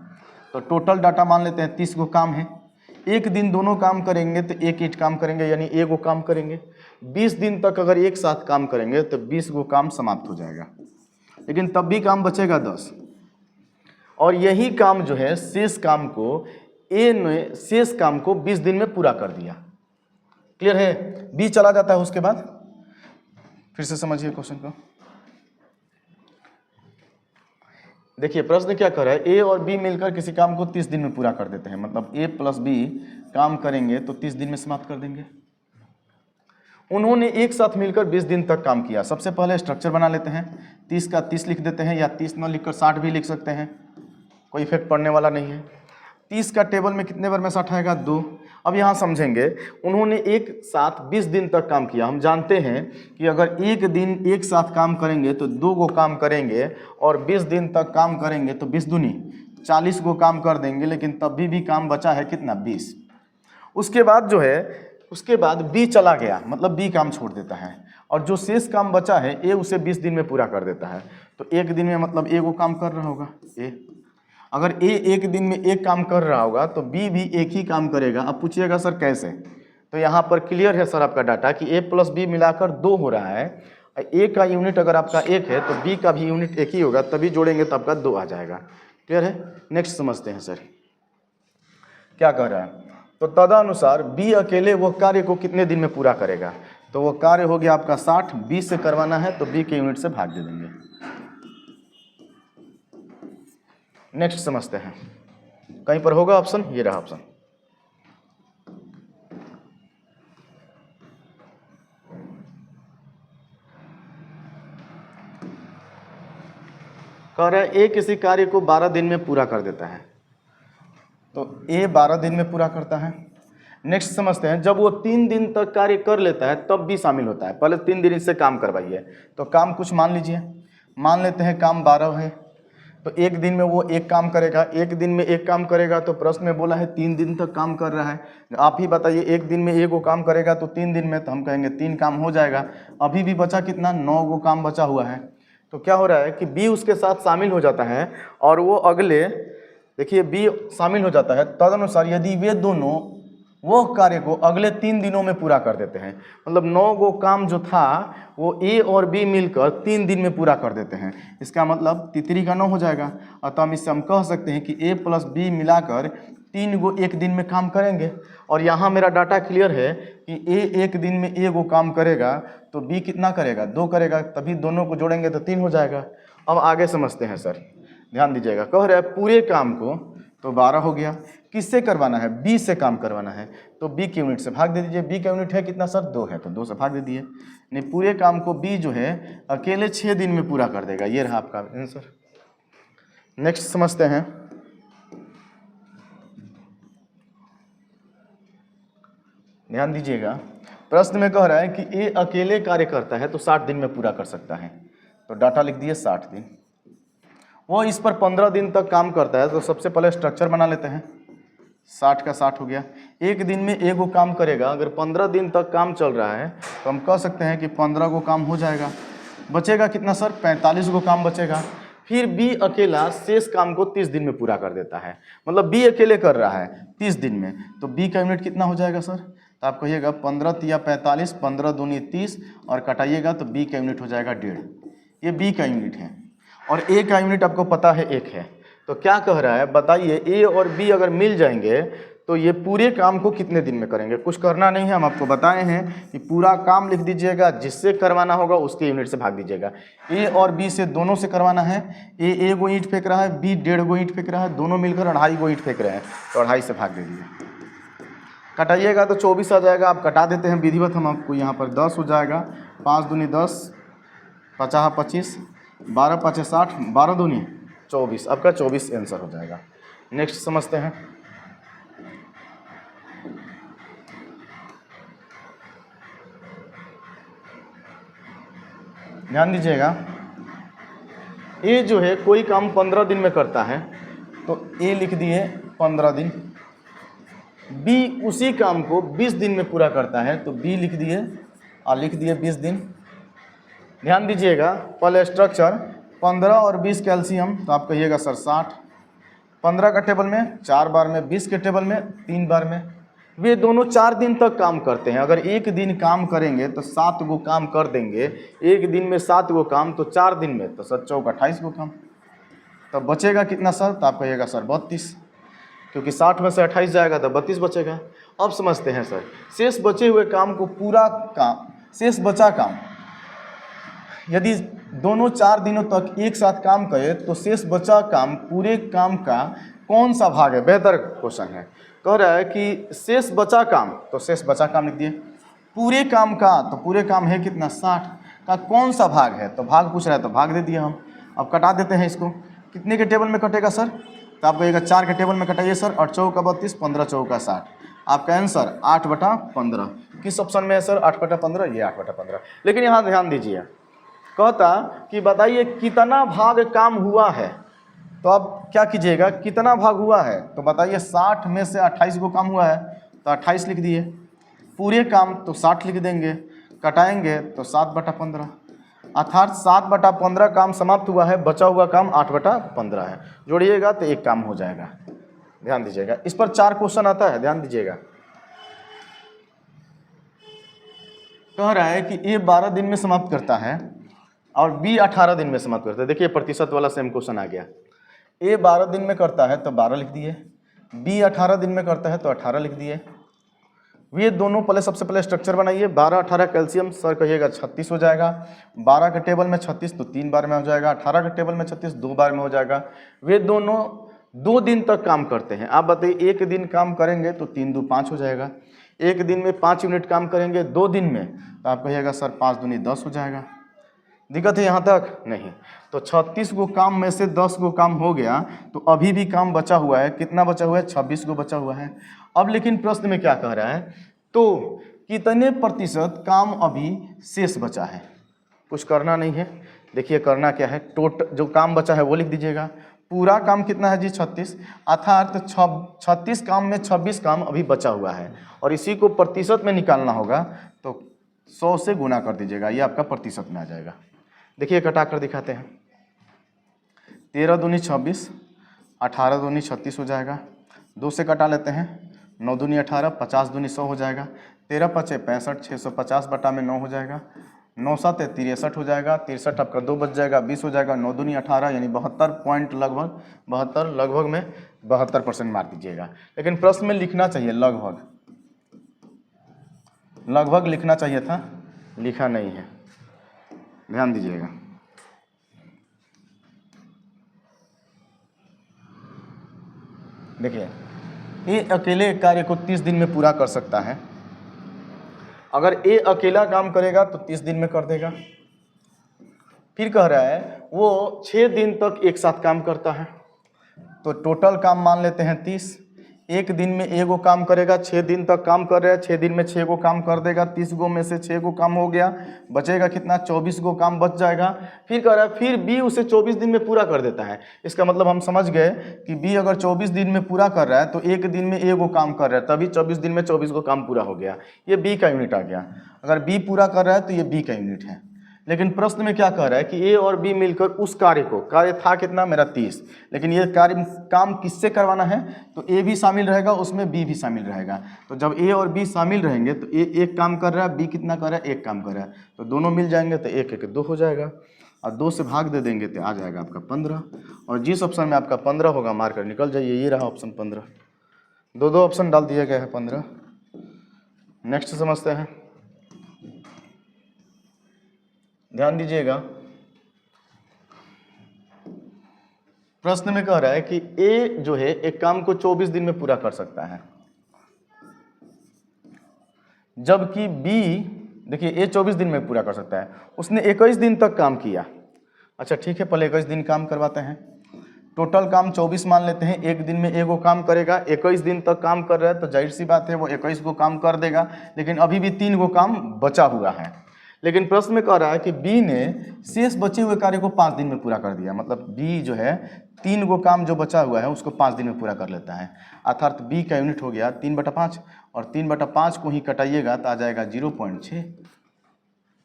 A: तो टोटल डाटा मान लेते हैं 30 गो काम है। एक दिन दोनों काम करेंगे तो 1 काम करेंगे, यानी 1 गो काम करेंगे। 20 दिन तक अगर एक साथ काम करेंगे तो 20 गो काम समाप्त हो जाएगा, लेकिन तब भी काम बचेगा 10। और यही काम जो है शेष काम को ए ने शेष काम को 20 दिन में पूरा कर दिया। क्लियर है? बी चला जाता है। उसके बाद फिर से समझिए क्वेश्चन को। देखिए प्रश्न क्या कर रहा है, ए और बी मिलकर किसी काम को 30 दिन में पूरा कर देते हैं, मतलब ए प्लस बी काम करेंगे तो 30 दिन में समाप्त कर देंगे। उन्होंने एक साथ मिलकर 20 दिन तक काम किया। सबसे पहले स्ट्रक्चर बना लेते हैं। 30 का 30 लिख देते हैं, या 30 न लिखकर 60 भी लिख सकते हैं। कोई इफेक्ट पड़ने वाला नहीं है। 30 का टेबल में कितने बार में 60 आएगा? 2। अब यहाँ समझेंगे, उन्होंने एक साथ 20 दिन तक काम किया। हम जानते हैं कि अगर एक दिन एक साथ काम करेंगे तो 2 गो काम करेंगे, और 20 दिन तक काम करेंगे तो 20 दूनी 40 गो काम कर देंगे, लेकिन तब भी काम बचा है कितना? 20। उसके बाद जो है, उसके बाद बी चला गया, मतलब बी काम छोड़ देता है, और जो शेष काम बचा है ए उसे 20 दिन में पूरा कर देता है। तो एक दिन में मतलब ए वो काम कर रहा होगा ए। अगर ए एक दिन में एक काम कर रहा होगा तो बी भी एक ही काम करेगा। अब पूछिएगा सर कैसे? तो यहाँ पर क्लियर है सर आपका डाटा कि ए प्लस बी मिलाकर 2 हो रहा है। ए का यूनिट अगर आपका 1 है तो बी का भी यूनिट 1 ही होगा, तभी जोड़ेंगे तो आपका 2 आ जाएगा। क्लियर है? नेक्स्ट समझते हैं सर क्या कह रहा है। तो तदनुसार बी अकेले वो कार्य को कितने दिन में पूरा करेगा? तो वो कार्य हो गया आपका 60, बी से करवाना है तो बी के यूनिट से भाग दे देंगे। नेक्स्ट समझते हैं, कहीं पर होगा ऑप्शन, ये रहा ऑप्शन। कह रहा है ए किसी कार्य को 12 दिन में पूरा कर देता है, तो ए 12 दिन में पूरा करता है। नेक्स्ट समझते हैं, जब वो 3 दिन तक कार्य कर लेता है तब भी शामिल होता है। पहले 3 दिन इससे काम करवाइए। तो काम कुछ मान लीजिए, मान लेते हैं काम 12 है, तो एक दिन में वो एक काम करेगा। एक दिन में एक काम करेगा तो प्रश्न में बोला है 3 दिन तक काम कर रहा है। आप ही बताइए, एक दिन में एक वो काम करेगा तो 3 दिन में, तो हम कहेंगे 3 काम हो जाएगा। अभी भी बचा कितना? 9 गो काम बचा हुआ है। तो क्या हो रहा है कि बी उसके साथ शामिल हो जाता है, और वो अगले, देखिए बी शामिल हो जाता है। तदनुसार यदि वे दोनों वो कार्य को अगले 3 दिनों में पूरा कर देते हैं, मतलब 9 गो काम जो था वो ए और बी मिलकर 3 दिन में पूरा कर देते हैं। इसका मतलब तितरी का 9 हो जाएगा। अतः हम इससे हम कह सकते हैं कि ए प्लस बी मिलाकर 3 गो एक दिन में काम करेंगे। और यहाँ मेरा डाटा क्लियर है कि ए एक दिन में ए गो काम करेगा तो बी कितना करेगा? 2 करेगा, तभी दोनों को जोड़ेंगे तो 3 हो जाएगा। अब आगे समझते हैं सर, ध्यान दीजिएगा। कह रहे हैं पूरे काम को, तो 12 हो गया। किससे करवाना है? बी से काम करवाना है, तो बी के यूनिट से भाग दे दीजिए। बी का यूनिट है कितना सर? 2 है, तो 2 से भाग दे दिए। नहीं, पूरे काम को बी जो है अकेले 6 दिन में पूरा कर देगा। ये रहा आपका आंसर। नेक्स्ट समझते हैं, ध्यान दीजिएगा। प्रश्न में कह रहा है कि ए अकेले कार्य करता है तो 60 दिन में पूरा कर सकता है, तो डाटा लिख दिए 60 दिन। वो इस पर 15 दिन तक काम करता है, तो सबसे पहले स्ट्रक्चर बना लेते हैं। 60 का 60 हो गया। एक दिन में एक गो काम करेगा। अगर 15 दिन तक काम चल रहा है तो हम कह सकते हैं कि 15 गो काम हो जाएगा। बचेगा कितना सर? 45 गो काम बचेगा। फिर बी अकेला शेष काम को 30 दिन में पूरा कर देता है, मतलब बी अकेले कर रहा है 30 दिन में, तो बी का यूनिट कितना हो जाएगा सर? तो आप कहिएगा 15 तिया 45, 15 दूनी 30, और कटाइएगा तो बी का यूनिट हो जाएगा 1.5। ये बी का यूनिट है, और ए का यूनिट आपको पता है 1 है। तो क्या कह रहा है बताइए, ए और बी अगर मिल जाएंगे तो ये पूरे काम को कितने दिन में करेंगे? कुछ करना नहीं है, हम आपको बताए हैं कि पूरा काम लिख दीजिएगा, जिससे करवाना होगा उसके यूनिट से भाग दीजिएगा। ए और बी से दोनों से करवाना है। ए 1 गो ईंट फेंक रहा है, बी 1.5 गो ईंट फेंक रहा है, दोनों मिलकर 2.5 गो ईंट फेंक रहे हैं, तो 2.5 से भाग दे दीजिए। कटाइएगा तो 24 आ जाएगा। आप कटा देते हैं विधिवत, हम आपको यहाँ पर 10 हो जाएगा। 5 दूनी 10, 50 25, 12 5 60, 12 दूनी 24, आपका 24 आंसर हो जाएगा। नेक्स्ट समझते हैं, ध्यान दीजिएगा। ए जो है कोई काम 15 दिन में करता है, तो ए लिख दिए 15 दिन। बी उसी काम को 20 दिन में पूरा करता है, तो बी लिख दिए और लिख दिए 20 दिन। ध्यान दीजिएगा, पहले स्ट्रक्चर 15 और 20 कैल्शियम, तो आप कहिएगा सर 60। 15 का टेबल में 4 बार में, 20 के टेबल में 3 बार में। वे दोनों 4 दिन तक काम करते हैं। अगर एक दिन काम करेंगे तो 7 गो काम कर देंगे। एक दिन में 7 गो काम, तो 4 दिन में तो सर 4 28 गो काम। तो बचेगा कितना सर? तो आप कहिएगा सर 32, क्योंकि 60 में से 28 जाएगा तो 32 बचेगा। अब समझते हैं सर, शेष बचे हुए काम को पूरा काम, शेष बचा काम यदि दोनों 4 दिनों तक एक साथ काम करें तो शेष बचा काम पूरे काम का कौन सा भाग है? बेहतर क्वेश्चन है। कह रहा है कि शेष बचा काम, तो शेष बचा काम लिख दिए। पूरे काम का, तो पूरे काम है कितना? 60 का कौन सा भाग है? तो भाग पूछ रहा है, तो भाग दे दिए हम। अब कटा देते हैं इसको। कितने के टेबल में कटेगा सर? तो आपको कहेगा 4 के टेबल में कटाइए सर, 8 चौका 32, 15 चौका 60। आपका आंसर 8/15 किस ऑप्शन में है सर? 8/15, ये 8/15। लेकिन यहाँ ध्यान दीजिए, कहता कि बताइए कितना भाग काम हुआ है। तो अब क्या कीजिएगा, कितना भाग हुआ है तो बताइए 60 में से 28 को काम हुआ है तो 28 लिख दिए, पूरे काम तो 60 लिख देंगे, कटाएंगे तो 7/15, अर्थात 7/15 काम समाप्त हुआ है, बचा हुआ काम 8/15 है। जोड़िएगा तो एक काम हो जाएगा। ध्यान दीजिएगा, इस पर 4 क्वेश्चन आता है, ध्यान दीजिएगा। कह रहा है कि ए 12 दिन में समाप्त करता है और बी 18 दिन में समाप्त करता है। देखिए प्रतिशत वाला सेम क्वेश्चन आ गया। ए 12 दिन में करता है तो 12 लिख दिए, बी 18 दिन में करता है तो 18 लिख दिए। ये दोनों पहले सबसे पहले स्ट्रक्चर बनाइए। 12-18 कैल्शियम सर कहिएगा 36 हो जाएगा। 12 के टेबल में 36 तो 3 बार में हो जाएगा, 18 के टेबल में 36 2 बार में हो जाएगा। वे दोनों 2 दिन तक काम करते हैं। आप बताइए एक दिन काम करेंगे तो 3 2 5 हो जाएगा, एक दिन में 5 यूनिट काम करेंगे 2 दिन में तो आप कहिएगा सर 5 दूनी 10 हो जाएगा। दिक्कत है यहाँ तक? नहीं। तो 36 गो काम में से 10 गो काम हो गया तो अभी भी काम बचा हुआ है। कितना बचा हुआ है? 26 गो बचा हुआ है। अब लेकिन प्रश्न में क्या कह रहा है, तो कितने प्रतिशत काम अभी शेष बचा है? कुछ करना नहीं है। देखिए करना क्या है, टोटल जो काम बचा है वो लिख दीजिएगा। पूरा काम कितना है जी? 36, अर्थात 36 काम में 26 काम अभी बचा हुआ है और इसी को प्रतिशत में निकालना होगा तो 100 से गुना कर दीजिएगा, ये आपका प्रतिशत में आ जाएगा। देखिए कटा कर दिखाते हैं। 13 दूनी 26, 18 दूनी 36 हो जाएगा, 2 से कटा लेते हैं, 9 दूनी 18, 50 दूनी 100 हो जाएगा, 13 पचे 65, 650 बटा में 9 हो जाएगा, 9 7 63 हो जाएगा, 63 आपका 2 बच जाएगा, 20 हो जाएगा, 9 दूनी 18 यानी 72 पॉइंट लगभग में 72% मार दीजिएगा। लेकिन प्रश्न में लिखना चाहिए लगभग लिखना चाहिए था, लिखा नहीं है, ध्यान दीजिएगा। देखिए ये अकेले कार्य को 30 दिन में पूरा कर सकता है। अगर ए अकेला काम करेगा तो 30 दिन में कर देगा। फिर कह रहा है वो 6 दिन तक एक साथ काम करता है, तो टोटल काम मान लेते हैं 30। एक दिन में एगो काम करेगा, 6 दिन तक काम कर रहा है, 6 दिन में 6 गो काम कर देगा, 30 गो में से 6 गो काम हो गया, बचेगा कितना? 24 गो काम बच जाएगा। फिर कह रहा है फिर बी उसे 24 दिन में पूरा कर देता है। इसका मतलब हम समझ गए कि बी अगर 24 दिन में पूरा कर रहा है तो एक दिन में एगो काम कर रहा है, तभी 24 दिन में 24 गो काम पूरा हो गया। ये बी का यूनिट आ गया। अगर बी पूरा कर रहा है तो ये बी का यूनिट है। लेकिन प्रश्न में क्या कह रहा है कि ए और बी मिलकर उस कार्य था कितना? मेरा 30। लेकिन ये कार्य काम किससे करवाना है? तो ए भी शामिल रहेगा, उसमें बी भी शामिल रहेगा। तो जब ए और बी शामिल रहेंगे तो ए एक काम कर रहा है, बी कितना कर रहा है? एक काम कर रहा है, तो दोनों मिल जाएंगे तो 1 1 2 हो जाएगा और 2 से भाग दे देंगे तो आ जाएगा आपका 15। और जिस ऑप्शन में आपका 15 होगा मार्कर निकल जाइए। ये रहा ऑप्शन 15। 2 ऑप्शन डाल दिया गया है 15। नेक्स्ट समझते हैं, ध्यान दीजिएगा। प्रश्न में कह रहा है कि ए जो है एक काम को 24 दिन में पूरा कर सकता है, जबकि बी देखिए ए 24 दिन में पूरा कर सकता है, उसने 21 दिन तक काम किया। अच्छा ठीक है, पहले 21 दिन काम करवाते हैं। टोटल काम 24 मान लेते हैं, एक दिन में एगो काम करेगा, 21 दिन तक काम कर रहा है तो जाहिर सी बात है वो 21 गो काम कर देगा, लेकिन अभी भी 3 गो काम बचा हुआ है। लेकिन प्रश्न में कह रहा है कि बी ने शेष बचे हुए कार्य को 5 दिन में पूरा कर दिया। मतलब बी जो है 3 गो काम जो बचा हुआ है उसको 5 दिन में पूरा कर लेता है, अर्थात बी का यूनिट हो गया 3/5 और 3/5 को ही कटाइएगा तो आ जाएगा 0.6।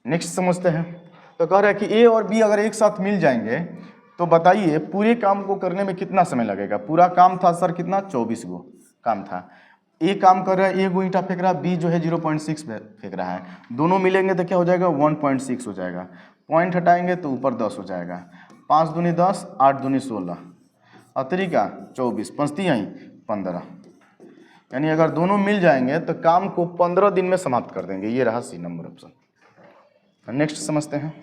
A: नेक्स्ट समझते हैं। तो कह रहा है कि ए और बी अगर एक साथ मिल जाएंगे तो बताइए पूरे काम को करने में कितना समय लगेगा? पूरा काम था सर कितना? 24 गो काम था। ए काम कर रहा है, ए गो ईंटा फेंक रहा है, बी जो है 0.6 फेंक रहा है, दोनों मिलेंगे तो क्या हो जाएगा? 1.6 हो जाएगा। पॉइंट हटाएंगे तो ऊपर 10 हो जाएगा। 5 दूनी 10, 8 दूनी 16, अतरिका 24, पंचती आई 15। यानी अगर दोनों मिल जाएंगे तो काम को 15 दिन में समाप्त कर देंगे। ये रहा सी नंबर ऑप्शन। नेक्स्ट समझते हैं।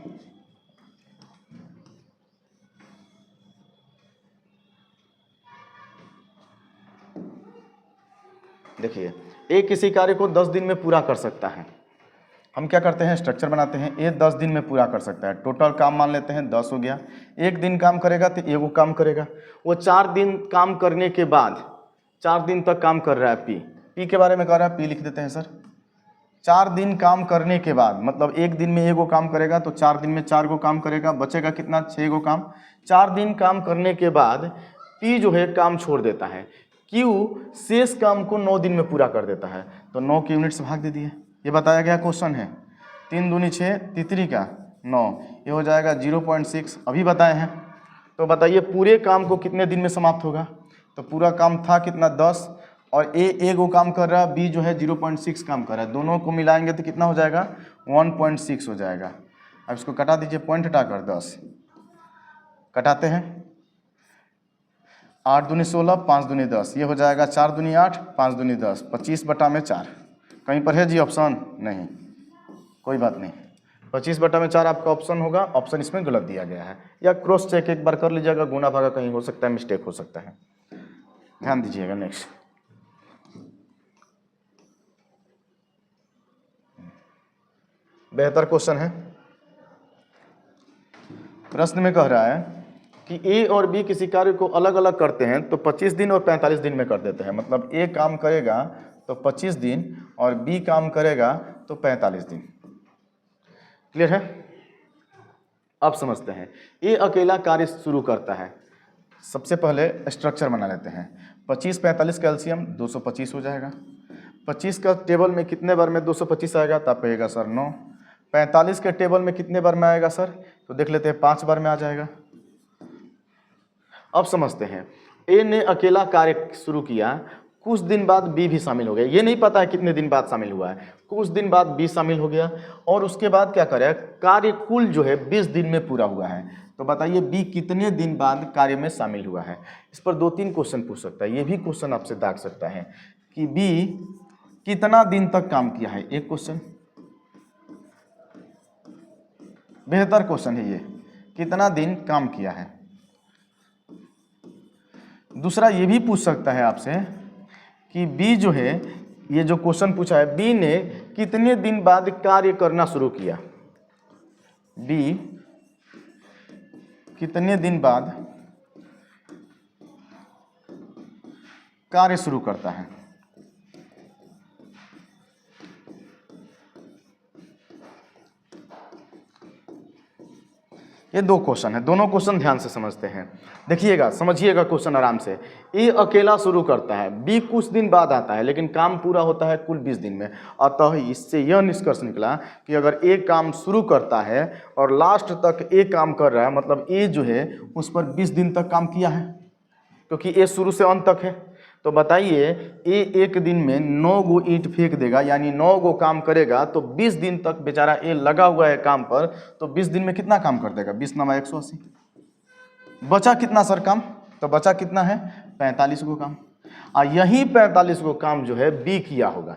A: देखिए ए किसी कार्य को 10 दिन में पूरा कर सकता है, हम क्या करते हैं, स्ट्रक्चर बनाते हैं। ये 10 दिन में पूरा कर सकता है, टोटल काम मान लेते हैं 10 हो गया। एक दिन काम करेगा तो एगो काम करेगा। वो 4 दिन काम करने के बाद 4 दिन तक काम कर रहा है, पी के बारे में कह रहा है, पी लिख देते हैं सर। 4 दिन काम करने के बाद मतलब एक दिन में एगो काम करेगा तो 4 दिन में 4 गो काम करेगा, बचेगा कितना, 6 गो काम। 4 दिन काम करने के बाद पी जो है काम छोड़ देता है, क्यू शेष काम को 9 दिन में पूरा कर देता है। तो 9 के यूनिट से भाग दे दिए, ये बताया गया क्वेश्चन है। 3 दूनी 6, तितरी का 9, ये हो जाएगा 0.6 अभी बताए हैं। तो बताइए पूरे काम को कितने दिन में समाप्त होगा। तो पूरा काम था कितना 10, और ए गो काम कर रहा है, बी जो है 0.6 काम कर रहा है, दोनों को मिलाएंगे तो कितना हो जाएगा 1.6 हो जाएगा। अब इसको कटा दीजिए, पॉइंट हटाकर 10 कटाते हैं। 8 दूनी 16, 5 दूनी 10, ये हो जाएगा 4 दूनी 8, 5 दूनी 10, 25/4। कहीं पर है जी ऑप्शन? नहीं, कोई बात नहीं, 25/4 आपका ऑप्शन होगा। ऑप्शन इसमें गलत दिया गया है, या क्रॉस चेक एक बार कर लीजिएगा, गुना भागा कहीं हो सकता है, मिस्टेक हो सकता है, ध्यान दीजिएगा। नेक्स्ट बेहतर क्वेश्चन है। प्रश्न में कह रहा है कि ए और बी किसी कार्य को अलग अलग करते हैं तो 25 दिन और 45 दिन में कर देते हैं। मतलब ए काम करेगा तो 25 दिन और बी काम करेगा तो 45 दिन। क्लियर है? अब समझते हैं। ए अकेला कार्य शुरू करता है। सबसे पहले स्ट्रक्चर बना लेते हैं। 25 45 कैल्शियम 225 हो जाएगा। 25 का टेबल में कितने बार में 225 आएगा, तो आप कहिएगा सर 9। 45 के टेबल में कितने बार में आएगा सर, तो देख लेते हैं 5 बार में आ जाएगा। अब समझते हैं, ए ने अकेला कार्य शुरू किया, कुछ दिन बाद बी भी शामिल हो गया। ये नहीं पता है कितने दिन बाद शामिल हुआ है, कुछ दिन बाद बी शामिल हो गया, और उसके बाद क्या करे, कार्य कुल जो है 20 दिन में पूरा हुआ है। तो बताइए बी कितने दिन बाद कार्य में शामिल हुआ है। इस पर 2-3 क्वेश्चन पूछ सकता है। ये भी क्वेश्चन आपसे दाग सकता है कि बी कितना दिन तक काम किया है, एक क्वेश्चन। बेहतर क्वेश्चन है ये, कितना दिन काम किया है। दूसरा ये भी पूछ सकता है आपसे कि बी जो है, ये जो क्वेश्चन पूछा है, बी ने कितने दिन बाद कार्य करना शुरू किया। बी कितने दिन बाद कार्य शुरू करता है। ये 2 क्वेश्चन है, दोनों क्वेश्चन ध्यान से समझते हैं। देखिएगा, समझिएगा क्वेश्चन आराम से। ए अकेला शुरू करता है, बी कुछ दिन बाद आता है, लेकिन काम पूरा होता है कुल 20 दिन में। अतः इससे यह निष्कर्ष निकला कि अगर ए काम शुरू करता है और लास्ट तक ए काम कर रहा है, मतलब ए जो है उस पर 20 दिन तक काम किया है, क्योंकि ए शुरू से अंत तक है। तो बताइए ए एक दिन में 9 गो ईंट फेंक देगा, यानी 9 गो काम करेगा, तो 20 दिन तक बेचारा ए लगा हुआ है काम पर, तो 20 दिन में कितना काम कर देगा, 20 9 180। बचा कितना सर काम, तो बचा कितना है 45 गो काम। और यही 45 गो काम जो है बी किया होगा।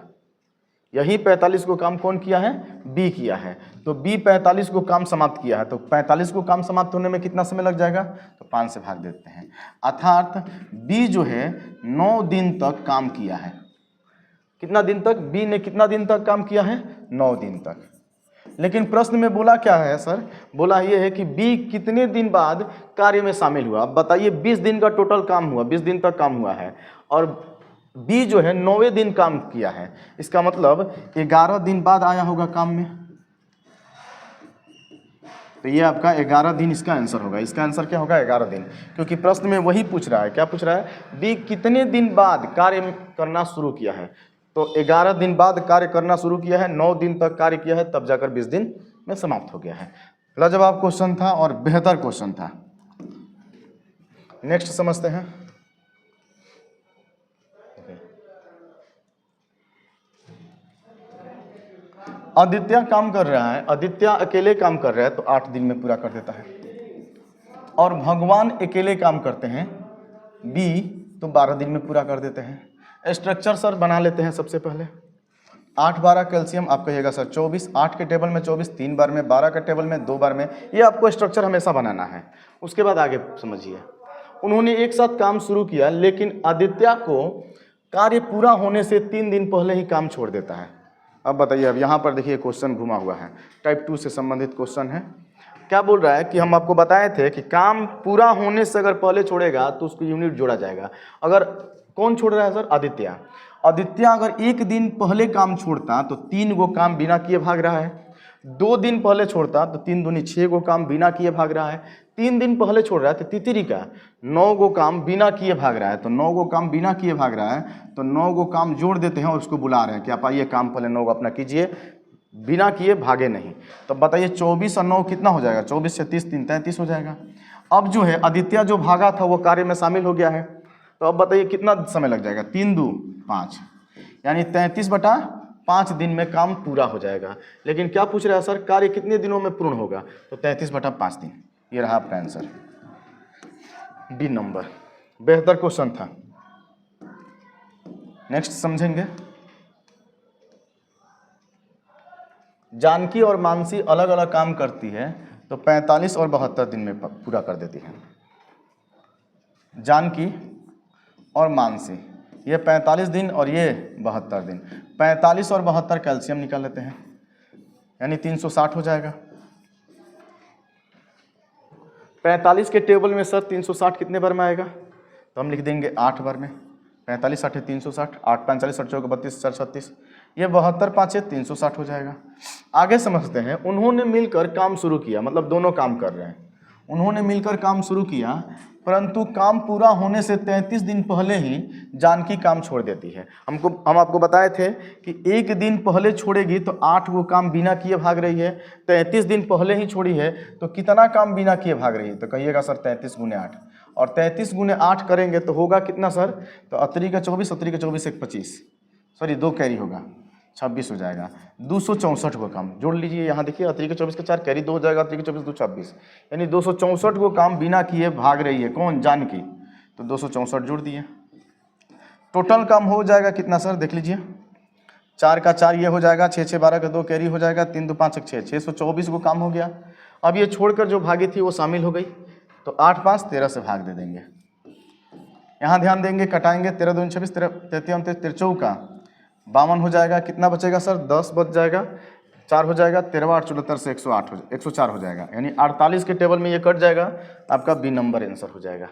A: यही 45 को काम कौन किया है, बी किया है। तो बी 45 को काम समाप्त किया है, तो 45 को काम समाप्त होने में कितना समय लग जाएगा, तो 5 से भाग देते हैं। अर्थात बी जो है 9 दिन तक काम किया है। कितना दिन तक, बी ने कितना दिन तक काम किया है, 9 दिन तक। लेकिन प्रश्न में बोला क्या है सर, बोला ये है कि बी कितने दिन बाद कार्य में शामिल हुआ। अब बताइए 20 दिन का टोटल काम हुआ, 20 दिन तक काम हुआ है, और बी जो है 9वें दिन काम किया है। इसका मतलब 11 दिन बाद आया होगा काम में। तो ये आपका 11 दिन इसका आंसर होगा। इसका आंसर क्या होगा, 11 दिन, क्योंकि प्रश्न में वही पूछ रहा है। क्या पूछ रहा है, बी कितने दिन बाद कार्य करना शुरू किया है। तो 11 दिन बाद कार्य करना शुरू किया है, 9 दिन तक कार्य किया है, तब जाकर 20 दिन में समाप्त हो गया है। लाजवाब क्वेश्चन था और बेहतर क्वेश्चन था। नेक्स्ट समझते हैं। आदित्य काम कर रहा है, आदित्य अकेले काम कर रहा है तो 8 दिन में पूरा कर देता है, और भगवान अकेले काम करते हैं बी तो 12 दिन में पूरा कर देते हैं। स्ट्रक्चर सर बना लेते हैं। सबसे पहले 8 12 कैल्शियम, आप कहिएगा सर 24, 8 के टेबल में 24 3 बार में, 12 के टेबल में 2 बार में। ये आपको स्ट्रक्चर हमेशा बनाना है। उसके बाद आगे समझिए, उन्होंने एक साथ काम शुरू किया, लेकिन आदित्य को कार्य पूरा होने से 3 दिन पहले ही काम छोड़ देता है। अब बताइए, अब यहाँ पर देखिए क्वेश्चन घुमा हुआ है, टाइप 2 से संबंधित क्वेश्चन है। क्या बोल रहा है कि हम आपको बताए थे कि काम पूरा होने से अगर पहले छोड़ेगा तो उसको यूनिट जोड़ा जाएगा। अगर कौन छोड़ रहा है सर? आदित्य। आदित्य अगर एक दिन पहले काम छोड़ता तो 3 गो काम बिना किए भाग रहा है। 2 दिन पहले छोड़ता तो 3 दूनी 6 गो काम बिना किए भाग रहा है। 3 दिन पहले छोड़ रहा है तो तितरी का 9 गो काम बिना किए भाग रहा है। तो 9 गो काम बिना किए भाग रहा है, तो 9 गो काम जोड़ देते हैं और उसको बुला रहे हैं कि आप आइए काम पहले 9 गो अपना कीजिए, बिना किए भागे नहीं। तो बताइए 24 और 9 कितना हो जाएगा? 24 से 30, 3 33 हो जाएगा। अब जो है आदित्य जो भागा था वो कार्य में शामिल हो गया है। तो अब बताइए कितना समय लग जाएगा? 3 2 5, यानी 33/5 दिन में काम पूरा हो जाएगा। लेकिन क्या पूछ रहा है सर? कार्य कितने दिनों में पूर्ण होगा? तो 33/5 दिन। ये रहा आपका आंसर, बी नंबर। बेहतर क्वेश्चन था। नेक्स्ट समझेंगे। जानकी और मानसी अलग अलग काम करती है तो 45 और 72 दिन में पूरा कर देती है। जानकी और मानसी, ये 45 दिन और ये 72 दिन। 45 और 72 कैल्शियम निकाल लेते हैं, यानी 360 हो जाएगा। 45 के टेबल में सर 360 कितने बार में आएगा? तो हम लिख देंगे 8 बार में। 45 8 360, 8 45 8 4 32 4 36, ये 72 5 360 हो जाएगा। आगे समझते हैं। उन्होंने मिलकर काम शुरू किया, मतलब दोनों काम कर रहे हैं। उन्होंने मिलकर काम शुरू किया, परंतु काम पूरा होने से 33 दिन पहले ही जानकी काम छोड़ देती है। हम आपको बताए थे कि एक दिन पहले छोड़ेगी तो 8 गो काम बिना किए भाग रही है। 33 दिन पहले ही छोड़ी है तो कितना काम बिना किए भाग रही है? तो कहिएगा सर 33 × 8, और 33 × 8 करेंगे तो होगा कितना सर? तो अतरी का 24, अतरी का 24 1 25, सॉरी 2 कैरी होगा, 26 हो जाएगा। 264 गो काम जोड़ लीजिए। यहाँ देखिए अतरी के 24 के 4 कैरी 2 हो जाएगा, अतरी के 24 2 26, यानी 264 गो काम बिना किए भाग रही है। कौन? जानकी। तो 264 जोड़ दिए। टोटल काम हो जाएगा कितना सर? देख लीजिए, 4 का 4 ये हो जाएगा, 6 6 12 का 2 कैरी हो जाएगा, 3 2 5 1 6, 624 गो काम हो गया। अब ये छोड़कर जो भागी थी वो शामिल हो गई, तो 8 5 13 से भाग दे देंगे। यहाँ ध्यान देंगे, कटाएंगे, 13 2 26, 13 33 13 का 52 हो जाएगा। कितना बचेगा सर? 10 बच जाएगा, 4 हो जाएगा, 13 8 74 से 104 हो जाएगा, यानी 48 के टेबल में ये कट जाएगा। आपका बी नंबर आंसर हो जाएगा।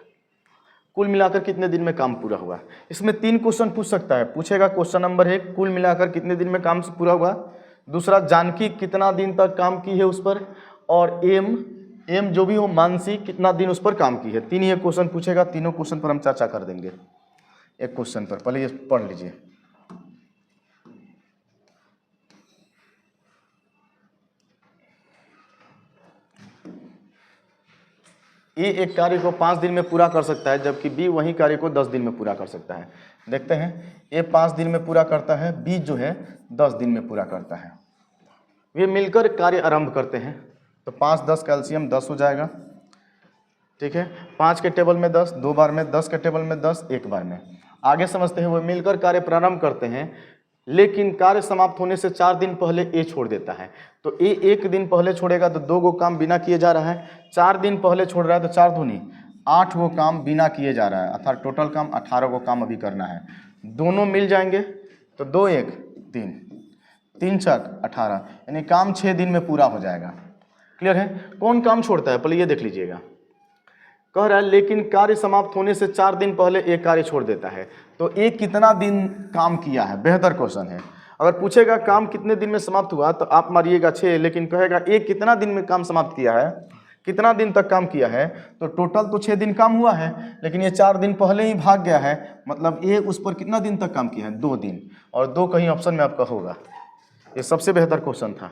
A: कुल मिलाकर कितने दिन में काम पूरा हुआ? इसमें 3 क्वेश्चन पूछ सकता है। पूछेगा क्वेश्चन नंबर 1, कुल मिलाकर कितने दिन में काम पूरा हुआ। दूसरा, जानकी कितना दिन तक काम की है उस पर, और एम जो भी हो, मानसी कितना दिन उस पर काम की है। 3 ये क्वेश्चन पूछेगा। तीनों क्वेश्चन पर हम चर्चा कर देंगे। एक क्वेश्चन पर पहले ये पढ़ लीजिए। ए एक कार्य को 5 दिन में पूरा कर सकता है, जबकि बी वही कार्य को 10 दिन में पूरा कर सकता है। देखते हैं, ए 5 दिन में पूरा करता है, बी जो है 10 दिन में पूरा करता है। वे मिलकर कार्य आरंभ करते हैं, तो 5 10 कैल्शियम 10 हो जाएगा। ठीक है, 5 के टेबल में 10 2 बार में, 10 के टेबल में 10 1 बार में। आगे समझते हैं। वे मिलकर कार्य प्रारंभ करते हैं, लेकिन कार्य समाप्त होने से 4 दिन पहले ए छोड़ देता है। तो ए 1 दिन पहले छोड़ेगा तो 2 गो काम बिना किए जा रहा है। 4 दिन पहले छोड़ रहा है तो 4 दूनी 8 गो काम बिना किए जा रहा है, अर्थात टोटल काम 18 गो काम अभी करना है। दोनों मिल जाएंगे तो 2 1 3 3 6 18, यानी काम 6 दिन में पूरा हो जाएगा। क्लियर है? कौन काम छोड़ता है पहले ये देख लीजिएगा। कह रहा है लेकिन कार्य समाप्त होने से 4 दिन पहले एक कार्य छोड़ देता है। तो एक कितना दिन काम किया है? बेहतर क्वेश्चन है। अगर पूछेगा काम कितने दिन में समाप्त हुआ तो आप मारिएगा 6, लेकिन कहेगा एक कितना दिन में काम समाप्त किया है, कितना दिन तक काम किया है, तो टोटल तो 6 दिन काम हुआ है, लेकिन ये 4 दिन पहले ही भाग गया है, मतलब ए उस पर कितना दिन तक काम किया है? 2 दिन, और 2 कहीं ऑप्शन में आपका होगा। ये सबसे बेहतर क्वेश्चन था।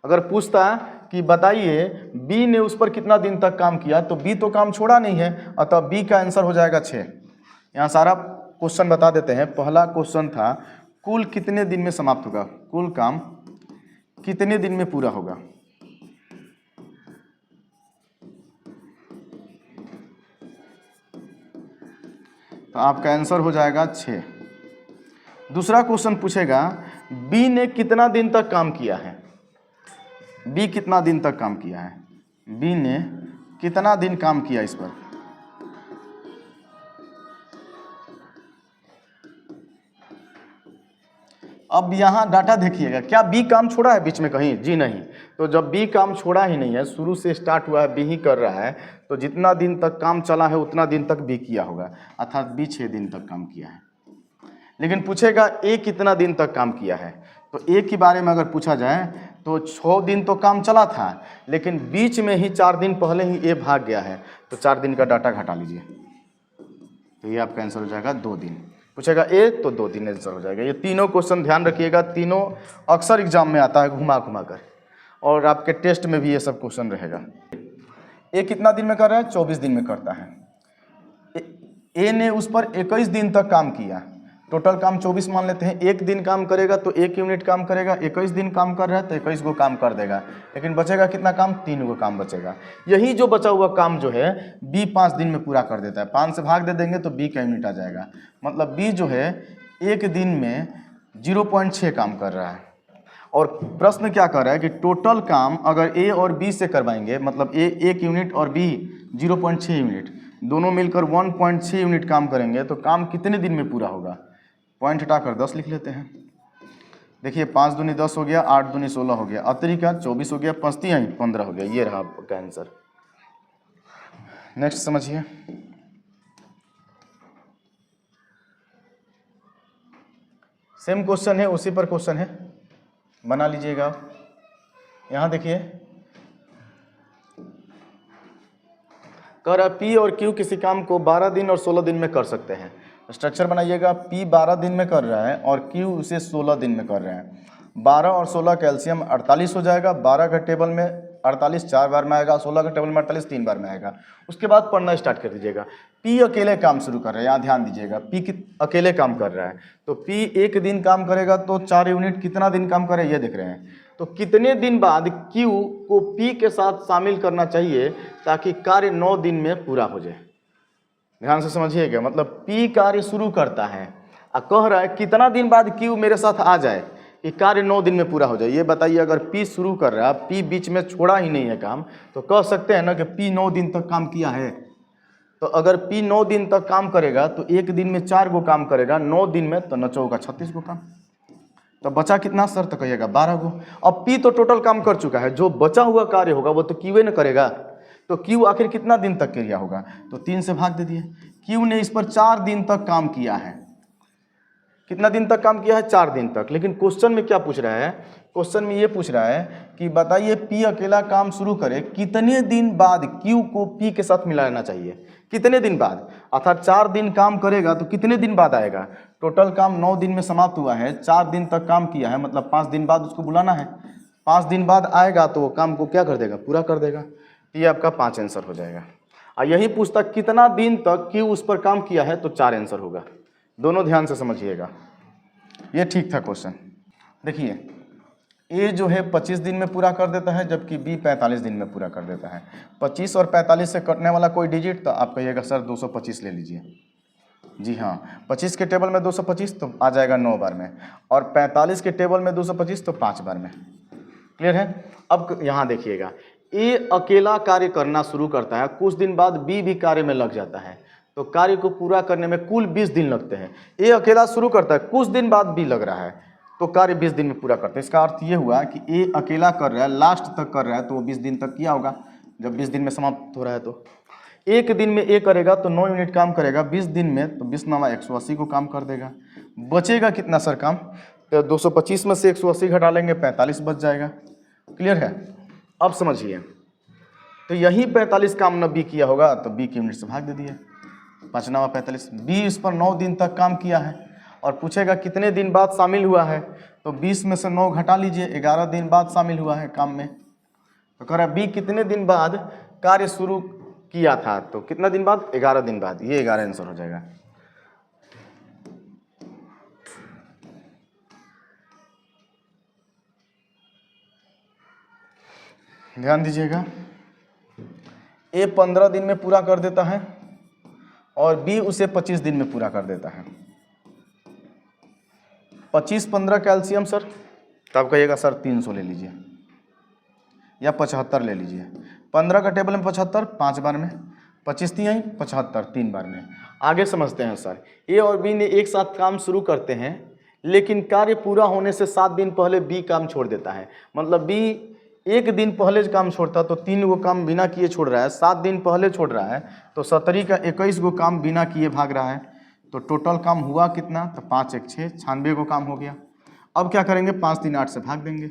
A: अगर पूछता कि बताइए बी ने उस पर कितना दिन तक काम किया, तो बी तो काम छोड़ा नहीं है, अतः बी का आंसर हो जाएगा 6। यहाँ सारा क्वेश्चन बता देते हैं। पहला क्वेश्चन था कुल कितने दिन में समाप्त होगा, कुल काम कितने दिन में पूरा होगा। तो आपका आंसर हो जाएगा 6। दूसरा क्वेश्चन पूछेगा बी ने कितना दिन तक काम किया है, बी कितना दिन तक काम किया है, बी ने कितना दिन काम किया इस पर। अब यहाँ डाटा देखिएगा, क्या बी काम छोड़ा है बीच में कहीं? जी नहीं। तो जब बी काम छोड़ा ही नहीं है, शुरू से स्टार्ट हुआ है, बी ही कर रहा है, तो जितना दिन तक काम चला है उतना दिन तक बी किया होगा, अर्थात बी 6 दिन तक काम किया है। लेकिन पूछेगा ए कितना दिन तक काम किया है, तो ए के बारे में अगर पूछा जाए तो 6 दिन तो काम चला था, लेकिन बीच में ही 4 दिन पहले ही ए भाग गया है, तो 4 दिन का डाटा घटा लीजिए, तो ये आपका आंसर हो जाएगा 2 दिन। पूछेगा ए तो 2 दिन आंसर हो जाएगा। ये तीनों क्वेश्चन ध्यान रखिएगा, तीनों अक्सर एग्जाम में आता है घुमा घुमा कर, और आपके टेस्ट में भी ये सब क्वेश्चन रहेगा। ए कितना दिन में कर रहा है? 24 दिन में करता है। ए ने उस पर 21 दिन तक काम किया, टोटल काम 24 मान लेते हैं। 1 दिन काम करेगा तो 1 यूनिट काम करेगा, 21 दिन काम कर रहा है तो 21 गो काम कर देगा, लेकिन बचेगा कितना काम? 3 गो काम बचेगा। यही जो बचा हुआ काम जो है बी 5 दिन में पूरा कर देता है। 5 से भाग दे देंगे तो बी का यूनिट आ जाएगा, मतलब बी जो है 1 दिन में 0.6 काम कर रहा है। और प्रश्न क्या कर रहा है कि टोटल काम अगर ए और बी से करवाएंगे, मतलब ए 1 यूनिट और बी 0.6 यूनिट, दोनों मिलकर 1.6 यूनिट काम करेंगे, तो काम कितने दिन में पूरा होगा? पॉइंट हटाकर 10 लिख लेते हैं। देखिए 5 दूनी 10 हो गया, 8 दूनी 16 हो गया, अतिरिका 24 हो गया, 5 तिहाई 15 हो गया। ये रहा आपका आंसर। नेक्स्ट समझिए। सेम क्वेश्चन है, उसी पर क्वेश्चन है, बना लीजिएगा। यहाँ देखिए कर पी और क्यू किसी काम को 12 दिन और 16 दिन में कर सकते हैं। स्ट्रक्चर बनाइएगा, पी 12 दिन में कर रहा है और क्यू उसे 16 दिन में कर रहे हैं। 12 और 16 कैल्शियम 48 हो जाएगा। 12 का टेबल में 48 4 बार में आएगा, 16 का टेबल में 48 3 बार में आएगा। उसके बाद पढ़ना स्टार्ट कर दीजिएगा। पी अकेले काम शुरू कर रहा है, यहाँ ध्यान दीजिएगा, पी अकेले काम कर रहा है, तो पी 1 दिन काम करेगा तो 4 यूनिट कितना दिन काम करे ये देख रहे हैं। तो कितने दिन बाद क्यू को पी के साथ शामिल करना चाहिए ताकि कार्य 9 दिन में पूरा हो जाए? ध्यान से समझिएगा, मतलब पी कार्य शुरू करता है और कह रहा है कितना दिन बाद क्यू मेरे साथ आ जाए कि कार्य 9 दिन में पूरा हो जाए। ये बताइए, अगर पी शुरू कर रहा है, पी बीच में छोड़ा ही नहीं है काम, तो कह सकते हैं ना कि पी 9 दिन तक काम किया है। तो अगर पी 9 दिन तक काम करेगा तो 1 दिन में 4 गो काम करेगा, 9 दिन में तो 9 चौका 36 गो काम। तो बचा कितना सर? तो कहिएगा 12 गो। अब पी तो टोटल काम कर चुका है, जो बचा हुआ कार्य होगा वो तो क्यू न करेगा, तो क्यू आखिर कितना दिन तक किया होगा? तो 3 से भाग दे दिए। क्यू ने इस पर 4 दिन तक काम किया है। कितना दिन तक काम किया है? 4 दिन तक। लेकिन क्वेश्चन में क्या पूछ रहा है? क्वेश्चन में ये पूछ रहा है कि बताइए पी अकेला काम शुरू करे, कितने दिन बाद क्यू को पी के साथ मिलाना चाहिए? कितने दिन बाद? अर्थात 4 दिन काम करेगा तो कितने दिन बाद आएगा? टोटल काम 9 दिन में समाप्त हुआ है, 4 दिन तक काम किया है, मतलब 5 दिन बाद उसको बुलाना है। 5 दिन बाद आएगा तो वो काम को क्या कर देगा? पूरा कर देगा। ये आपका 5 आंसर हो जाएगा। और यही पूछता कितना दिन तक क्यू उस पर काम किया है, तो 4 आंसर होगा। दोनों ध्यान से समझिएगा, ये ठीक था क्वेश्चन। देखिए ए जो है 25 दिन में पूरा कर देता है, जबकि बी 45 दिन में पूरा कर देता है। 25 और 45 से कटने वाला कोई डिजिट, तो आप कहिएगा सर 225 ले लीजिए। जी हाँ, 25 के टेबल में 225 तो आ जाएगा 9 बार में, और 45 के टेबल में 225 तो 5 बार में। क्लियर है? अब यहाँ देखिएगा, ए अकेला कार्य करना शुरू करता है, कुछ दिन बाद बी भी कार्य में लग जाता है, तो कार्य को पूरा करने में कुल 20 दिन लगते हैं। ए अकेला शुरू करता है, कुछ दिन बाद बी लग रहा है, तो कार्य 20 दिन में पूरा करते हैं। इसका अर्थ ये हुआ कि ए अकेला कर रहा है, लास्ट तक कर रहा है, तो वो 20 दिन तक किया होगा। जब 20 दिन में समाप्त हो रहा है तो 1 दिन में ए करेगा तो 9 यूनिट काम करेगा, 20 दिन में तो 20 9 180 को काम कर देगा। बचेगा कितना सर काम? तो 225 में से 180 घटा लेंगे, 45 बच जाएगा। क्लियर है? अब समझिए, तो यही 45 काम न बी किया होगा, तो बी की यूनिट से भाग दे दिए, 5 9 45। बी इस पर 9 दिन तक काम किया है और पूछेगा कितने दिन बाद शामिल हुआ है, तो 20 में से 9 घटा लीजिए, 11 दिन बाद शामिल हुआ है काम में। तो कह रहा बी कितने दिन बाद कार्य शुरू किया था, तो कितना दिन बाद? 11 दिन बाद। ये 11 आंसर हो जाएगा। ध्यान दीजिएगा, ए 15 दिन में पूरा कर देता है और बी उसे 25 दिन में पूरा कर देता है। 25 15 कैल्शियम सर, तो आप कहिएगा सर 300 ले लीजिए या 75 ले लीजिए। 15 का टेबल में 75 5 बार में, 25 तिहाई 75 3 बार में। आगे समझते हैं सर, ए और बी ने एक साथ काम शुरू करते हैं, लेकिन कार्य पूरा होने से 7 दिन पहले बी काम छोड़ देता है। मतलब बी 1 दिन पहले काम छोड़ता तो 3 गो काम बिना किए छोड़ रहा है, 7 दिन पहले छोड़ रहा है तो 17 का 21 गो काम बिना किए भाग रहा है। तो टोटल काम हुआ कितना, तो 5 1 6 96 गो काम हो गया। अब क्या करेंगे, 5 3 8 से भाग देंगे,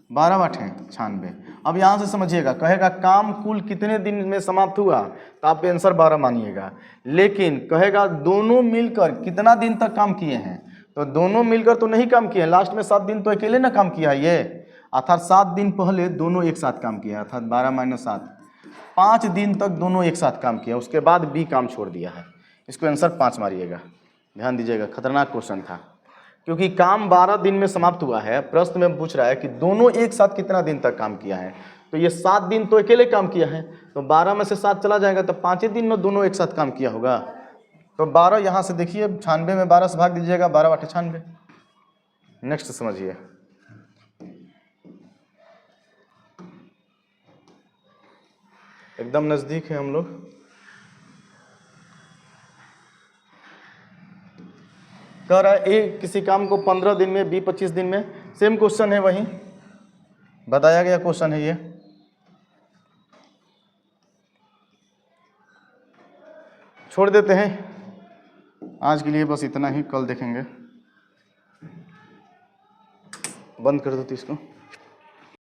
A: 12 8 है 96। अब यहाँ से समझिएगा, कहेगा काम कुल कितने दिन में समाप्त हुआ, तो आप आंसर 12 मानिएगा। लेकिन कहेगा दोनों मिलकर कितना दिन तक काम किए हैं, तो दोनों मिलकर तो नहीं काम किए, लास्ट में 7 दिन तो अकेले ना काम किया है ये, अर्थात 7 दिन पहले दोनों एक साथ काम किया, अर्थात 12 - 7 5 दिन तक दोनों एक साथ काम किया, उसके बाद बी काम छोड़ दिया है। इसको आंसर 5 मारिएगा। ध्यान दीजिएगा, खतरनाक क्वेश्चन था, क्योंकि काम 12 दिन में समाप्त हुआ है। प्रश्न में पूछ रहा है कि दोनों एक साथ कितना दिन तक काम किया है, तो ये 7 दिन तो अकेले काम किया है, तो 12 में से 7 चला जाएगा तो 5 ही दिन में दोनों एक साथ काम किया होगा। तो 12 यहाँ से देखिए 96 में 12 से भाग दीजिएगा, 12 8 96। नेक्स्ट समझिए, एकदम नजदीक है हम लोग। कह रहा है ए किसी काम को 15 दिन में, बी 25 दिन में। सेम क्वेश्चन है, वही बताया गया क्वेश्चन है ये। छोड़ देते हैं आज के लिए, बस इतना ही, कल देखेंगे। बंद कर दो इसको।